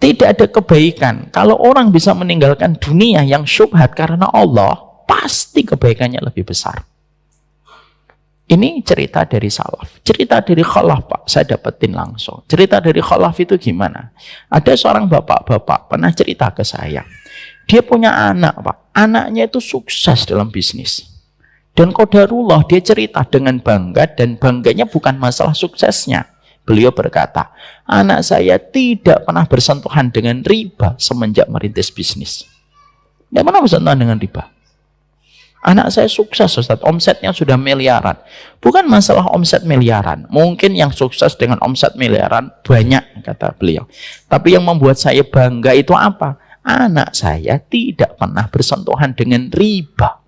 Tidak ada kebaikan kalau orang bisa meninggalkan dunia yang syubhat karena Allah, pasti kebaikannya lebih besar. Ini cerita dari salaf. Cerita dari khalaf pak, saya dapetin langsung. Cerita dari khalaf itu gimana? Ada seorang bapak-bapak pernah cerita ke saya. Dia punya anak pak. Anaknya itu sukses dalam bisnis. Dan qadarullah dia cerita dengan bangga, dan bangganya bukan masalah suksesnya. Beliau berkata, anak saya tidak pernah bersentuhan dengan riba semenjak merintis bisnis. Tidak pernah bersentuhan dengan riba. Anak saya sukses Ustaz, omsetnya sudah miliaran. Bukan masalah omset miliaran. Mungkin yang sukses dengan omset miliaran banyak, kata beliau. Tapi yang membuat saya bangga itu apa? Anak saya tidak pernah bersentuhan dengan riba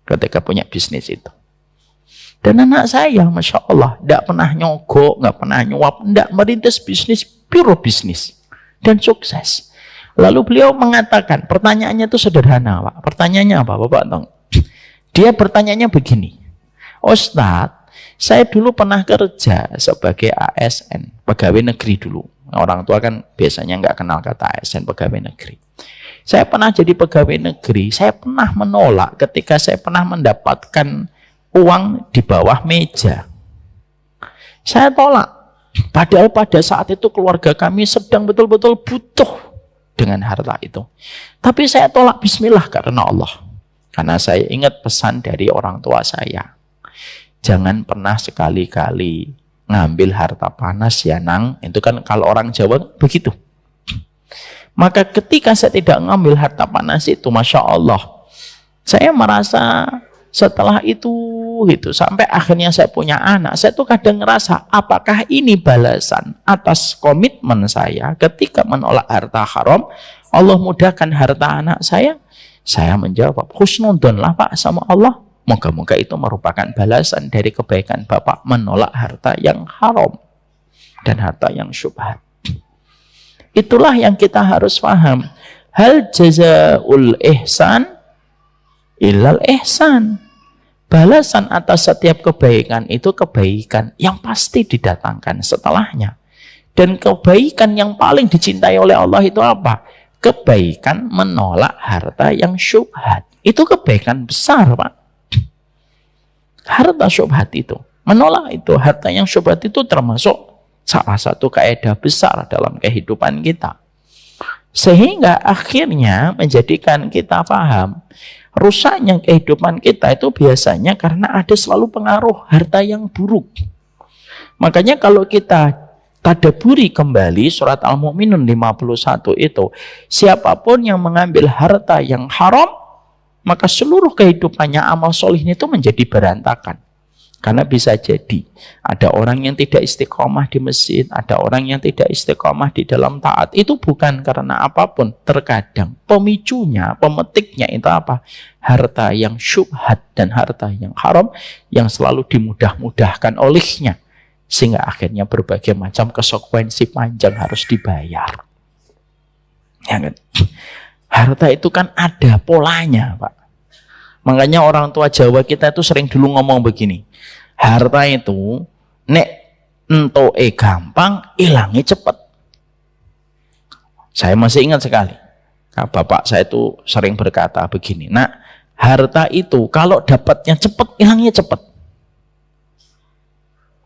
ketika punya bisnis itu. Dan anak saya, Masya Allah, tidak pernah nyogok, nggak pernah nyuap, tidak, merintis bisnis, pure bisnis. Dan sukses. Lalu beliau mengatakan, pertanyaannya itu sederhana, Pak. Pertanyaannya apa, Bapak tahu? Dia bertanyanya begini, Ustadz, saya dulu pernah kerja sebagai ASN, pegawai negeri dulu. Orang tua kan biasanya nggak kenal kata ASN, pegawai negeri. Saya pernah jadi pegawai negeri, saya pernah menolak ketika saya pernah mendapatkan uang di bawah meja. Saya tolak. Padahal pada saat itu keluarga kami sedang betul-betul butuh dengan harta itu. Tapi saya tolak bismillah karena Allah. Karena saya ingat pesan dari orang tua saya. Jangan pernah sekali-kali ngambil harta panas ya nang. Itu kan kalau orang Jawa begitu. Maka ketika saya tidak ngambil harta panas itu, Masya Allah, saya merasa setelah itu gitu, sampai akhirnya saya punya anak, saya tuh kadang ngerasa, apakah ini balasan atas komitmen saya ketika menolak harta haram, Allah mudahkan harta anak saya? Saya menjawab, husnudon lah Pak sama Allah. Moga-moga itu merupakan balasan dari kebaikan Bapak menolak harta yang haram dan harta yang syubhat. Itulah yang kita harus paham. Hal jazaul ihsan illal ihsan. Balasan atas setiap kebaikan itu kebaikan yang pasti didatangkan setelahnya. Dan kebaikan yang paling dicintai oleh Allah itu apa? Kebaikan menolak harta yang syubhat. Itu kebaikan besar, Pak. Harta syubhat itu. Menolak itu. Harta yang syubhat itu termasuk salah satu kaidah besar dalam kehidupan kita. Sehingga akhirnya menjadikan kita paham rusaknya kehidupan kita itu biasanya karena ada selalu pengaruh harta yang buruk. Makanya kalau kita tadaburi kembali surat Al-Mu'minun 51 itu, siapapun yang mengambil harta yang haram, maka seluruh kehidupannya amal solihnya itu menjadi berantakan. Karena bisa jadi ada orang yang tidak istiqomah di masjid, ada orang yang tidak istiqomah di dalam taat. Itu bukan karena apapun. Terkadang pemicunya, pemetiknya itu apa? Harta yang syubhat dan harta yang haram yang selalu dimudah-mudahkan olehnya. Sehingga akhirnya berbagai macam konsekuensi panjang harus dibayar. Ya kan? Harta itu kan ada polanya, Pak. Makanya orang tua Jawa kita itu sering dulu ngomong begini, harta itu nek entoke gampang, ilangnya cepat. Saya masih ingat sekali, bapak saya itu sering berkata begini, nak, harta itu kalau dapatnya cepat, ilangnya cepat.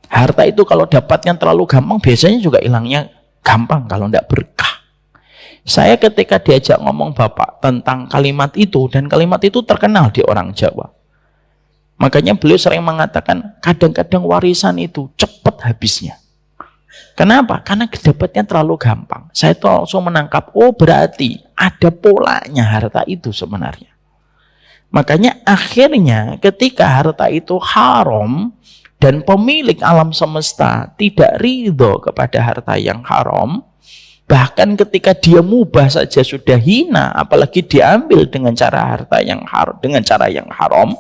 Harta itu kalau dapatnya terlalu gampang, biasanya juga ilangnya gampang kalau tidak berkah. Saya ketika diajak ngomong bapak tentang kalimat itu, dan kalimat itu terkenal di orang Jawa. Makanya beliau sering mengatakan, kadang-kadang warisan itu cepat habisnya. Kenapa? Karena dapatnya terlalu gampang. Saya itu langsung menangkap, oh berarti ada polanya harta itu sebenarnya. Makanya akhirnya ketika harta itu haram, dan pemilik alam semesta tidak ridho kepada harta yang haram, bahkan ketika dia mubah saja sudah hina, apalagi diambil dengan cara harta yang haram, dengan cara yang haram,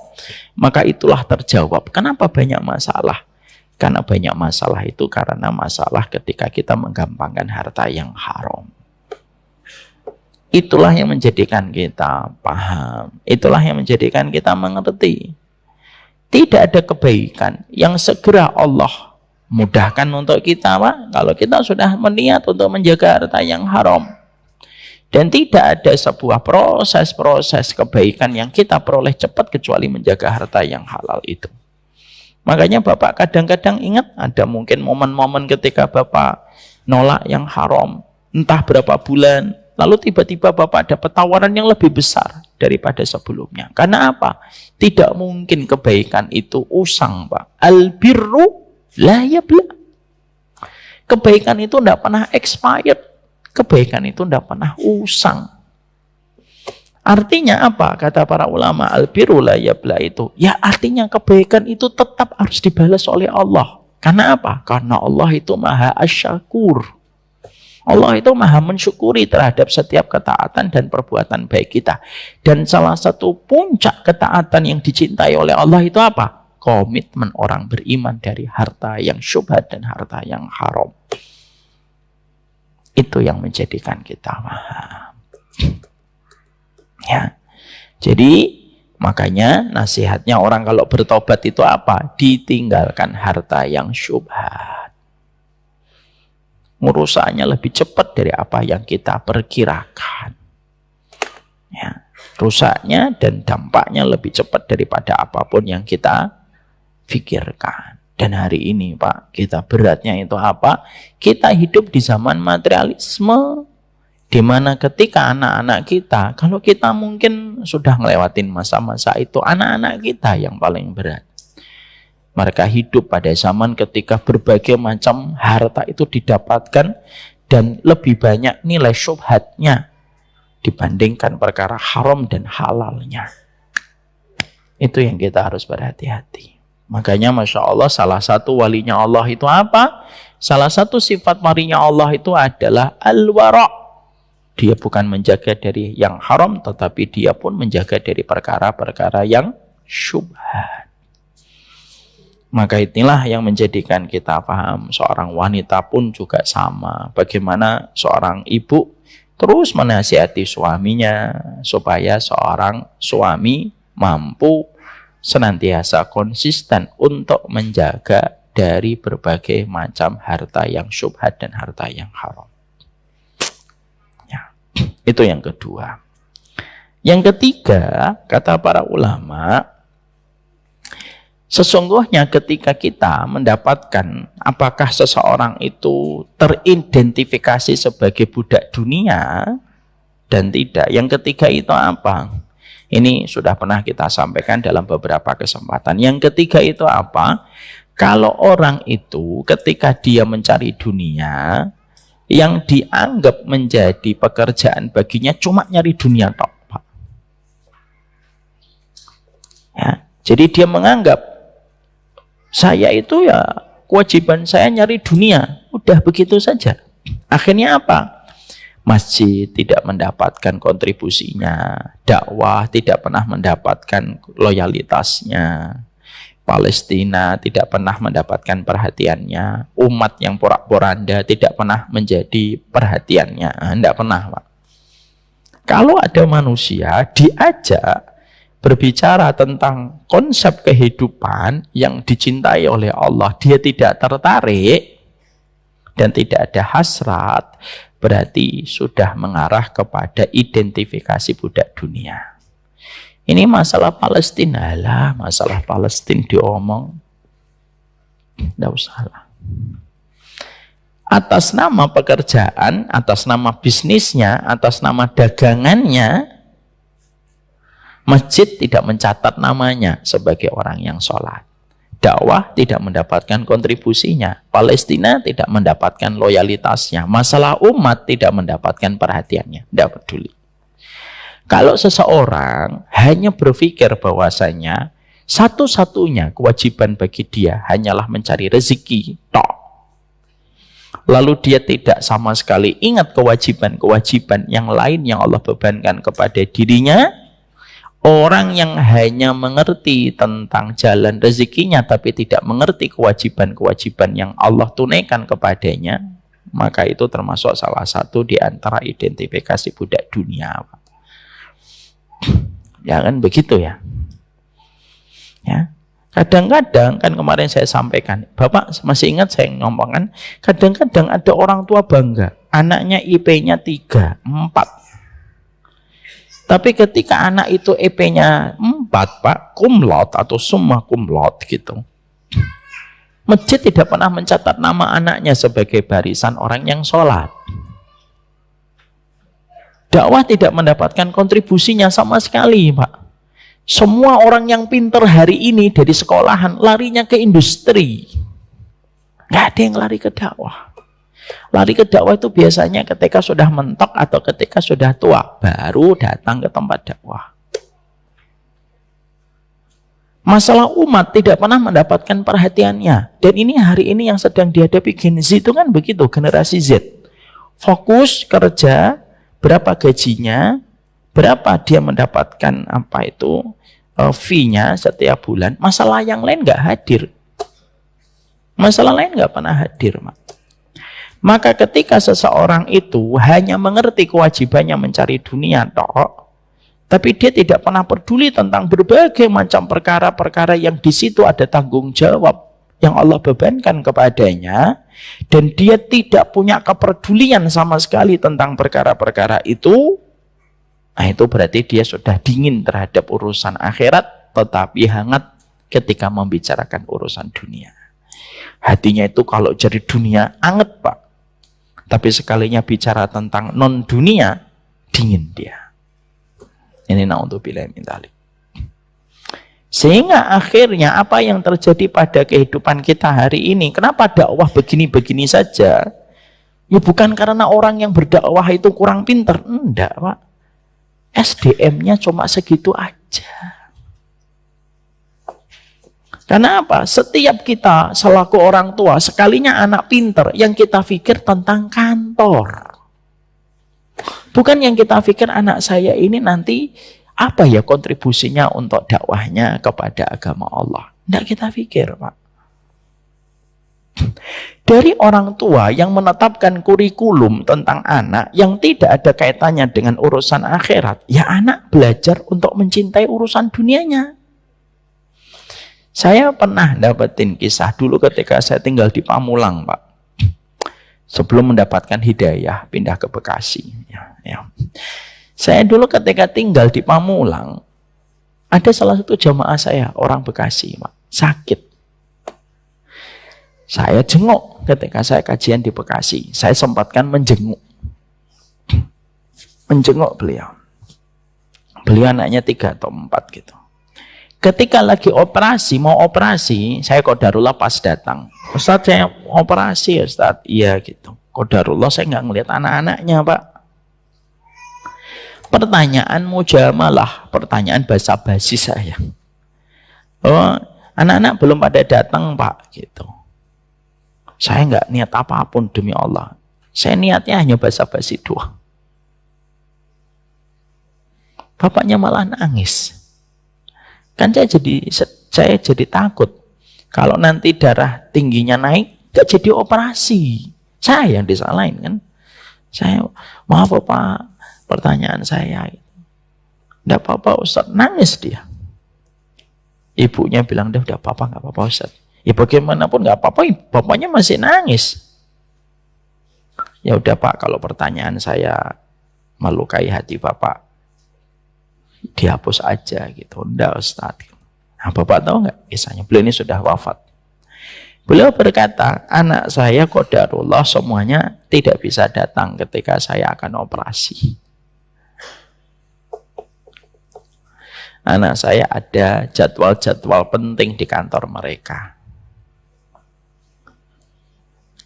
maka itulah terjawab. Kenapa banyak masalah? Karena banyak masalah itu karena masalah ketika kita menggampangkan harta yang haram. Itulah yang menjadikan kita paham. Itulah yang menjadikan kita mengerti. Tidak ada kebaikan yang segera Allah mudahkan untuk kita, Pak, kalau kita sudah meniat untuk menjaga harta yang haram. Dan tidak ada sebuah proses-proses kebaikan yang kita peroleh cepat kecuali menjaga harta yang halal itu. Makanya Bapak kadang-kadang ingat ada mungkin momen-momen ketika Bapak nolak yang haram, entah berapa bulan, lalu tiba-tiba Bapak dapat tawaran yang lebih besar daripada sebelumnya. Karena apa? Tidak mungkin kebaikan itu usang, Pak. Al-birru la yabla. Kebaikan itu tidak pernah expired. Kebaikan itu tidak pernah usang. Artinya apa? Kata para ulama, al-birru la yabla itu. Ya artinya kebaikan itu tetap harus dibalas oleh Allah. Karena apa? Karena Allah itu maha asyakur. Allah itu maha mensyukuri terhadap setiap ketaatan dan perbuatan baik kita. Dan salah satu puncak ketaatan yang dicintai oleh Allah itu apa? Komitmen orang beriman dari harta yang syubhat dan harta yang haram. Itu yang menjadikan kita paham. Ya. Jadi makanya nasihatnya orang kalau bertobat itu apa? Ditinggalkan harta yang syubhat. Merusaknya lebih cepat dari apa yang kita perkirakan. Ya. Rusaknya dan dampaknya lebih cepat daripada apapun yang kita pikirkan. Dan hari ini, Pak, kita beratnya itu apa? Kita hidup di zaman materialisme, di mana ketika anak-anak kita, kalau kita mungkin sudah ngelewatin masa-masa itu, anak-anak kita yang paling berat. Mereka hidup pada zaman ketika berbagai macam harta itu didapatkan dan lebih banyak nilai syubhatnya dibandingkan perkara haram dan halalnya. Itu yang kita harus berhati-hati. Makanya Masya Allah salah satu walinya Allah itu apa? Salah satu sifat walinya Allah itu adalah al-wara'. Dia bukan menjaga dari yang haram, tetapi dia pun menjaga dari perkara-perkara yang syubhat. Maka inilah yang menjadikan kita paham. Seorang wanita pun juga sama. Bagaimana seorang ibu terus menasihati suaminya supaya seorang suami mampu senantiasa konsisten untuk menjaga dari berbagai macam harta yang syubhat dan harta yang haram. Ya, itu yang kedua. Yang ketiga, kata para ulama, sesungguhnya ketika kita mendapatkan apakah seseorang itu teridentifikasi sebagai budak dunia dan tidak, yang ketiga itu apa? Ini sudah pernah kita sampaikan dalam beberapa kesempatan. Yang ketiga itu apa? Kalau orang itu ketika dia mencari dunia, yang dianggap menjadi pekerjaan baginya cuma nyari dunia tok, Pak. Ya, jadi dia menganggap saya itu ya kewajiban saya nyari dunia, udah begitu saja. Akhirnya apa? Masjid tidak mendapatkan kontribusinya, dakwah tidak pernah mendapatkan loyalitasnya, Palestina tidak pernah mendapatkan perhatiannya, umat yang porak-poranda tidak pernah menjadi perhatiannya, tidak pernah, Pak. Kalau ada manusia diajak berbicara tentang konsep kehidupan yang dicintai oleh Allah, dia tidak tertarik dan tidak ada hasrat, berarti sudah mengarah kepada identifikasi budak dunia. Ini masalah Palestina lah, masalah Palestina diomong, tidak usah lah. Atas nama pekerjaan, atas nama bisnisnya, atas nama dagangannya, masjid tidak mencatat namanya sebagai orang yang sholat. Dakwah tidak mendapatkan kontribusinya. Palestina tidak mendapatkan loyalitasnya. Masalah umat tidak mendapatkan perhatiannya. Tidak peduli. Kalau seseorang hanya berpikir bahwasanya satu-satunya kewajiban bagi dia hanyalah mencari rezeki, tok. Lalu dia tidak sama sekali ingat kewajiban-kewajiban yang lain yang Allah bebankan kepada dirinya, orang yang hanya mengerti tentang jalan rezekinya tapi tidak mengerti kewajiban-kewajiban yang Allah tunaikan kepadanya, maka itu termasuk salah satu di antara identifikasi budak dunia. Jangan begitu ya. Ya. Kadang-kadang kan kemarin saya sampaikan, Bapak masih ingat saya ngomongkan, kadang-kadang ada orang tua bangga, anaknya IP-nya 3, 4. Tapi ketika anak itu EP-nya 4, Pak, cum laude atau summa cum laude gitu. Masjid tidak pernah mencatat nama anaknya sebagai barisan orang yang sholat. Dakwah tidak mendapatkan kontribusinya sama sekali, Pak. Semua orang yang pintar hari ini dari sekolahan larinya ke industri. Nggak ada yang lari ke dakwah. Lari ke dakwah itu biasanya ketika sudah mentok atau ketika sudah tua, baru datang ke tempat dakwah. Masalah umat tidak pernah mendapatkan perhatiannya. Dan ini hari ini yang sedang dihadapi Gen Z itu kan begitu, generasi Z. Fokus kerja, berapa gajinya, berapa dia mendapatkan fee-nya setiap bulan. Masalah yang lain nggak hadir. Masalah lain nggak pernah hadir, Mak. Maka ketika seseorang itu hanya mengerti kewajibannya mencari dunia tok, tapi dia tidak pernah peduli tentang berbagai macam perkara-perkara yang di situ ada tanggung jawab yang Allah bebankan kepadanya, dan dia tidak punya kepedulian sama sekali tentang perkara-perkara itu, nah itu berarti dia sudah dingin terhadap urusan akhirat, tetapi hangat ketika membicarakan urusan dunia. Hatinya itu kalau jadi dunia anget, Pak. Tapi sekalinya bicara tentang non-dunia, dingin dia. Ini na'udzubillah min dzalik. Sehingga akhirnya apa yang terjadi pada kehidupan kita hari ini, kenapa dakwah begini-begini saja? Ya bukan karena orang yang berdakwah itu kurang pintar. Enggak, Pak. SDM-nya cuma segitu aja. Karena apa? Setiap kita selaku orang tua, sekalinya anak pinter, yang kita pikir tentang kantor. Bukan yang kita pikir anak saya ini nanti apa ya kontribusinya untuk dakwahnya kepada agama Allah. Tidak kita pikir, Pak. Dari orang tua yang menetapkan kurikulum tentang anak yang tidak ada kaitannya dengan urusan akhirat, ya anak belajar untuk mencintai urusan dunianya. Saya pernah dapetin kisah dulu ketika saya tinggal di Pamulang, Pak. Sebelum mendapatkan hidayah pindah ke Bekasi. Ya. Saya dulu ketika tinggal di Pamulang, ada salah satu jamaah saya, orang Bekasi, Pak, sakit. Saya jenguk ketika saya kajian di Bekasi. Saya sempatkan menjenguk beliau. Beliau anaknya 3 atau 4 gitu. Ketika lagi mau operasi, saya qadarullah pas datang. Ustadz, saya operasi, Ustadz. Iya gitu. Qadarullah saya nggak ngelihat anak-anaknya, Pak. Pertanyaan mujamalah, pertanyaan basa-basi saya. Oh, anak-anak belum pada datang, Pak, gitu. Saya nggak niat apapun demi Allah. Saya niatnya hanya basa-basi doang. Bapaknya malah nangis. Kan saya jadi takut. Kalau nanti darah tingginya naik, gak jadi operasi. Saya yang disalahin kan. Saya, maaf Pak, pertanyaan saya. Enggak apa-apa Ustaz, nangis dia. Ibunya bilang, udah apa-apa, gak apa-apa Ustaz. Ya bagaimanapun gak apa-apa, bapaknya masih nangis. Ya udah Pak, kalau pertanyaan saya melukai hati Bapak, dihapus aja gitu. Enggak Ustaz. Nah, Bapak tahu nggak kisahnya? Beliau ini sudah wafat. Beliau berkata, anak saya qadarullah semuanya tidak bisa datang ketika saya akan operasi. Anak saya ada jadwal-jadwal penting di kantor mereka.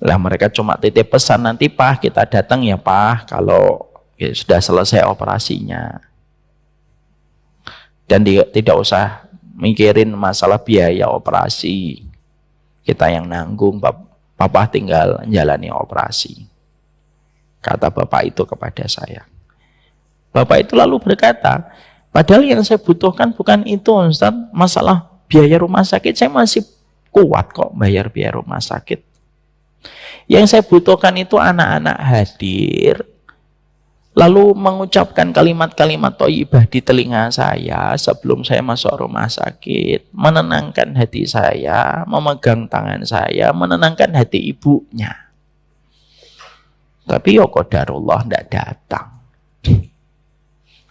Lah mereka cuma titip pesan, nanti Pak kita datang ya Pak kalau ya, sudah selesai operasinya. Dan tidak usah mikirin masalah biaya operasi. Kita yang nanggung, Papa tinggal menjalani operasi. Kata Bapak itu kepada saya. Bapak itu lalu berkata, padahal yang saya butuhkan bukan itu Ustaz, masalah biaya rumah sakit saya masih kuat kok bayar biaya rumah sakit. Yang saya butuhkan itu anak-anak hadir, lalu mengucapkan kalimat-kalimat thayyibah di telinga saya sebelum saya masuk rumah sakit, menenangkan hati saya, memegang tangan saya, menenangkan hati ibunya. Tapi ya qadarullah tidak datang.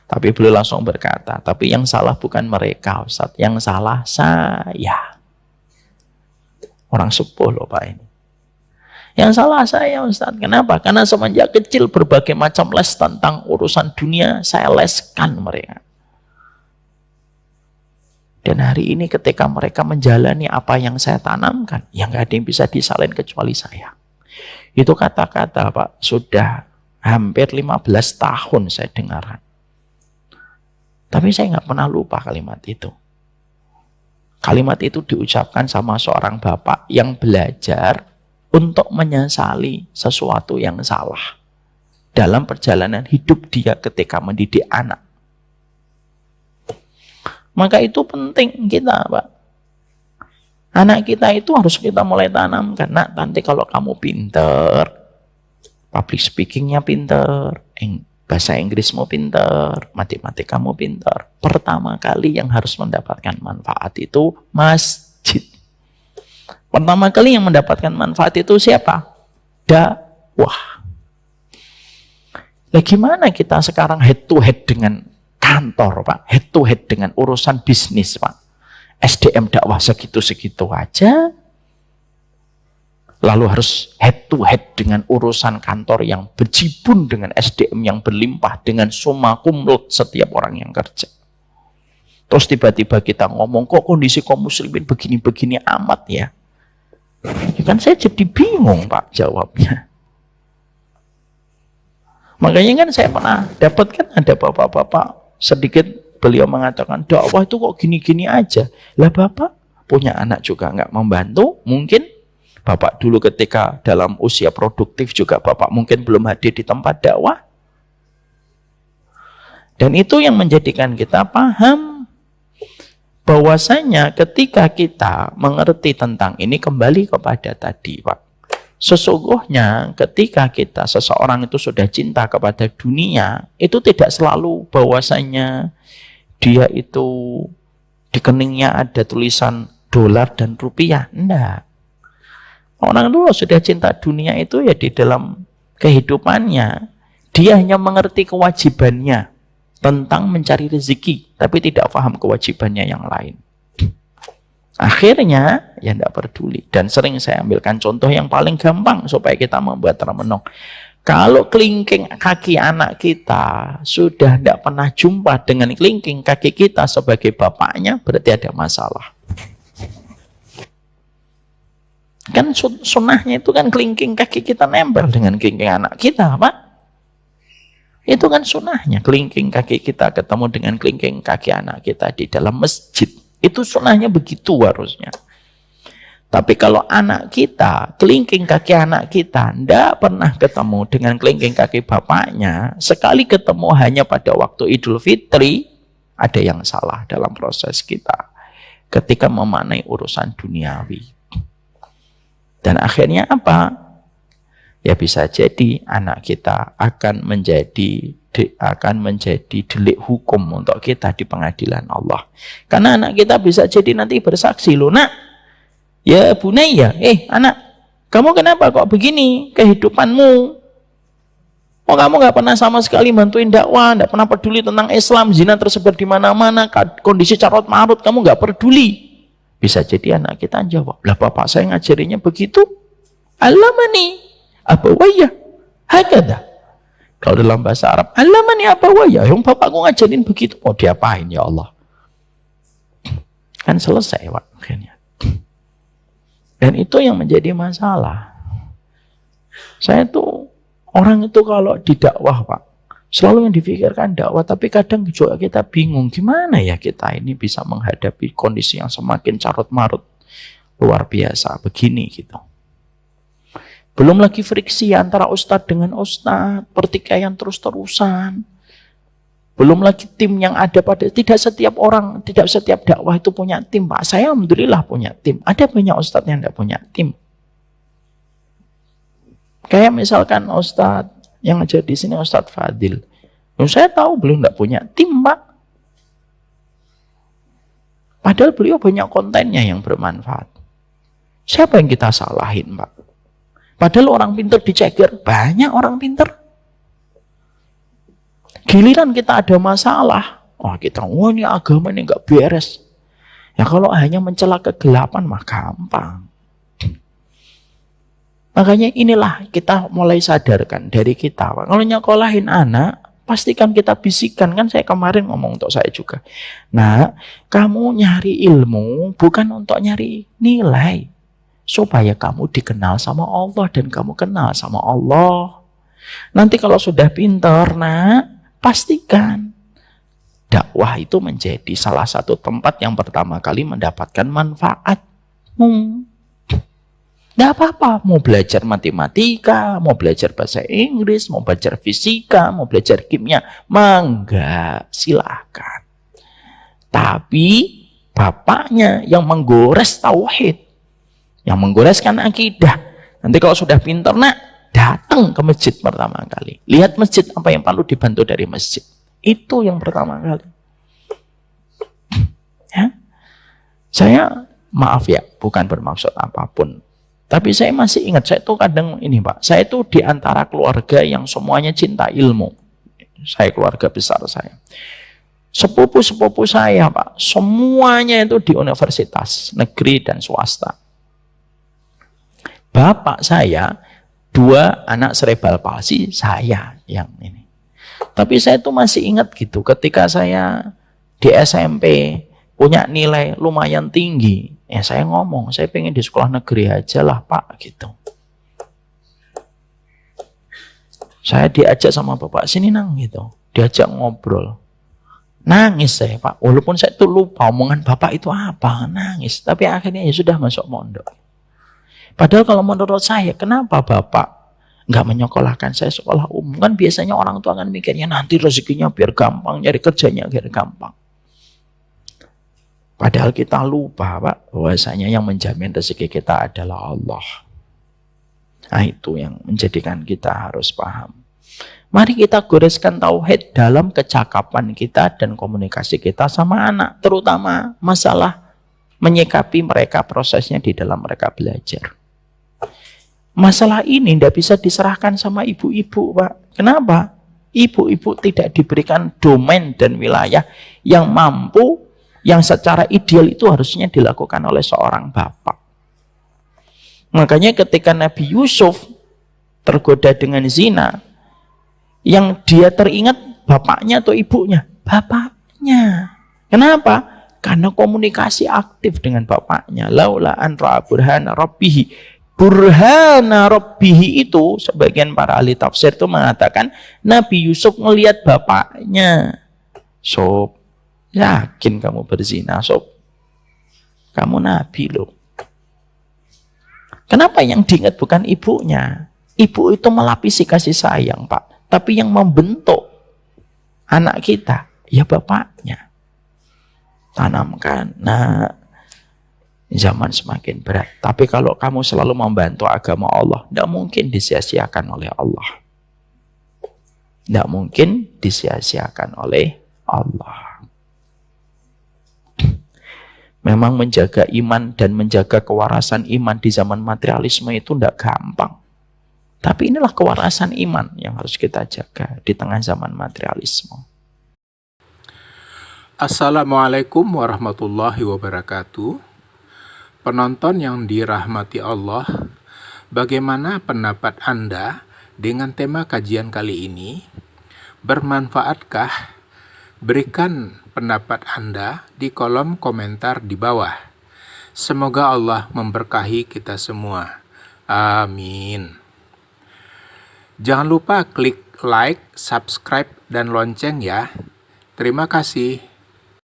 Tapi beliau langsung berkata, tapi yang salah bukan mereka Ustaz, yang salah saya. Orang sepuh loh Pak ini. Yang salah saya Ustaz. Kenapa? Karena semenjak kecil berbagai macam les tentang urusan dunia saya leskan mereka. Dan hari ini ketika mereka menjalani apa yang saya tanamkan, yang gak ada yang bisa disalin kecuali saya. Itu kata-kata Pak, sudah hampir 15 tahun saya dengar. Tapi saya gak pernah lupa kalimat itu. Kalimat itu diucapkan sama seorang bapak yang belajar untuk menyesali sesuatu yang salah dalam perjalanan hidup dia ketika mendidik anak. Maka itu penting kita, Pak. Anak kita itu harus kita mulai tanamkan. Nak, nanti kalau kamu pinter, public speakingnya pinter, bahasa Inggrismu pinter, matematikamu pinter, pertama kali yang harus mendapatkan manfaat itu masjid. Pertama kali yang mendapatkan manfaat itu siapa? Dakwah. Nah, gimana kita sekarang head to head dengan kantor, Pak? Head to head dengan urusan bisnis, Pak. SDM dakwah segitu-segitu aja. Lalu harus head to head dengan urusan kantor yang berjibun dengan SDM yang berlimpah dengan summa cum laude setiap orang yang kerja. Terus tiba-tiba kita ngomong, kok kondisi kaum muslimin begini-begini amat ya? Ya kan saya jadi bingung Pak jawabnya. Makanya kan saya pernah dapatkan ada bapak-bapak sedikit beliau mengatakan dakwah itu kok gini-gini aja. Lah Bapak punya anak juga nggak membantu, mungkin Bapak dulu ketika dalam usia produktif juga Bapak mungkin belum hadir di tempat dakwah. Dan itu yang menjadikan kita paham bahwasanya ketika kita mengerti tentang ini, kembali kepada tadi Pak, sesungguhnya ketika kita seseorang itu sudah cinta kepada dunia, itu tidak selalu bahwasanya dia itu di keningnya ada tulisan dolar dan rupiah. Enggak. Orang dulu sudah cinta dunia itu ya di dalam kehidupannya. Dia hanya mengerti kewajibannya tentang mencari rezeki, tapi tidak paham kewajibannya yang lain. Akhirnya, ya tidak peduli. Dan sering saya ambilkan contoh yang paling gampang supaya kita membuat termenung. Kalau kelingking kaki anak kita sudah tidak pernah jumpa dengan kelingking kaki kita sebagai bapaknya, berarti ada masalah. Kan sunnahnya itu kan kelingking kaki kita nempel dengan kelingking anak kita, Pak. Itu kan sunnahnya, kelingking kaki kita ketemu dengan kelingking kaki anak kita di dalam masjid. Itu sunnahnya begitu harusnya. Tapi kalau anak kita, kelingking kaki anak kita tidak pernah ketemu dengan kelingking kaki bapaknya, sekali ketemu hanya pada waktu Idul Fitri, ada yang salah dalam proses kita ketika memaknai urusan duniawi. Dan akhirnya apa? Ya bisa jadi anak kita akan menjadi delik hukum untuk kita di pengadilan Allah. Karena anak kita bisa jadi nanti bersaksi, loh nak, ya bunayya, anak, kamu kenapa kok begini kehidupanmu? Oh kamu nggak pernah sama sekali bantuin dakwah, nggak pernah peduli tentang Islam, zina tersebar di mana-mana, kondisi carut marut, kamu nggak peduli. Bisa jadi anak kita jawab, lah bapak saya ngajarinya begitu, alamani abawayya hakada. Kalau dalam bahasa Arab, alamani abawayya, yang bapakku ngajarin begitu, mau diapain ya Allah? Kan selesai Pak, akhirnya. Dan itu yang menjadi masalah. Saya tuh, orang itu kalau didakwah Pak, selalu yang difikirkan dakwah, tapi kadang juga kita bingung, gimana ya kita ini bisa menghadapi kondisi yang semakin carut marut, luar biasa, begini gitu. Belum lagi friksi antara ustadz dengan ustadz, pertikaian terus-terusan. Belum lagi tim yang ada pada, tidak setiap orang, tidak setiap dakwah itu punya tim, Pak. Saya alhamdulillah punya tim. Ada banyak ustadz yang tidak punya tim. Kayak misalkan ustadz yang ngajar di sini, Ustadz Fadil. Saya tahu beliau tidak punya tim, Pak. Padahal beliau banyak kontennya yang bermanfaat. Siapa yang kita salahin, Pak? Padahal orang pintar diceger, banyak orang pintar. Giliran kita ada masalah, kita, ini agama ini nggak beres. Ya kalau hanya mencela kegelapan mah gampang. Makanya inilah kita mulai sadarkan dari kita, Pak. Kalau nyekolahin anak, pastikan kita bisikan, kan saya kemarin ngomong untuk saya juga. Nah, kamu nyari ilmu bukan untuk nyari nilai. Supaya kamu dikenal sama Allah dan kamu kenal sama Allah. Nanti kalau sudah pintar, nak, pastikan dakwah itu menjadi salah satu tempat yang pertama kali mendapatkan manfaatmu. Tidak apa-apa, mau belajar matematika, mau belajar bahasa Inggris, mau belajar fisika, mau belajar kimia, mangga, silakan. Tapi bapaknya yang menggores tauhid, yang menggoreskan akidah. Nanti kalau sudah pintar, nak, datang ke masjid pertama kali. Lihat masjid apa yang perlu dibantu dari masjid. Itu yang pertama kali. Ya. Saya maaf ya, bukan bermaksud apapun. Tapi saya masih ingat, saya tuh kadang ini Pak, saya tuh di antara keluarga yang semuanya cinta ilmu. Saya keluarga besar saya. Sepupu-sepupu saya Pak, semuanya itu di universitas, negeri dan swasta. Bapak saya, 2 anak cerebral palsy, saya yang ini. Tapi saya tuh masih ingat gitu, ketika saya di SMP, punya nilai lumayan tinggi, ya saya ngomong, saya pengen di sekolah negeri aja lah Pak, gitu. Saya diajak sama Bapak, sini nang gitu, diajak ngobrol. Nangis saya Pak, walaupun saya tuh lupa omongan Bapak itu apa, nangis. Tapi akhirnya ya sudah masuk mondok. Padahal kalau menurut saya, kenapa Bapak nggak menyekolahkan saya sekolah umum? Kan biasanya orang tua akan mikirnya nanti rezekinya biar gampang, nyari kerjanya biar gampang. Padahal kita lupa Pak, bahwasanya yang menjamin rezeki kita adalah Allah. Nah itu yang menjadikan kita harus paham. Mari kita goreskan tauhid dalam kecakapan kita dan komunikasi kita sama anak. Terutama masalah menyikapi mereka prosesnya di dalam mereka belajar. Masalah ini tidak bisa diserahkan sama ibu-ibu, Pak. Kenapa? Ibu-ibu tidak diberikan domain dan wilayah yang mampu, yang secara ideal itu harusnya dilakukan oleh seorang bapak. Makanya ketika Nabi Yusuf tergoda dengan zina, yang dia teringat bapaknya atau ibunya? Bapaknya. Kenapa? Karena komunikasi aktif dengan bapaknya. Laula an ra'a burhana rabbihi. Burhana rabbihi itu, sebagian para ahli tafsir itu mengatakan Nabi Yusuf melihat bapaknya. Sob, yakin kamu berzina, Sob? Kamu nabi loh. Kenapa yang diingat bukan ibunya? Ibu itu melapisi kasih sayang, Pak. Tapi yang membentuk anak kita, ya bapaknya. Tanamkan. Nah, zaman semakin berat. Tapi kalau kamu selalu membantu agama Allah, tidak mungkin disia-siakan oleh Allah. Tidak mungkin disia-siakan oleh Allah. Memang menjaga iman dan menjaga kewarasan iman di zaman materialisme itu tidak gampang. Tapi inilah kewarasan iman yang harus kita jaga di tengah zaman materialisme. Assalamualaikum warahmatullahi wabarakatuh. Penonton yang dirahmati Allah, bagaimana pendapat Anda dengan tema kajian kali ini? Bermanfaatkah? Berikan pendapat Anda di kolom komentar di bawah. Semoga Allah memberkahi kita semua. Amin. Jangan lupa klik like, subscribe, dan lonceng ya. Terima kasih.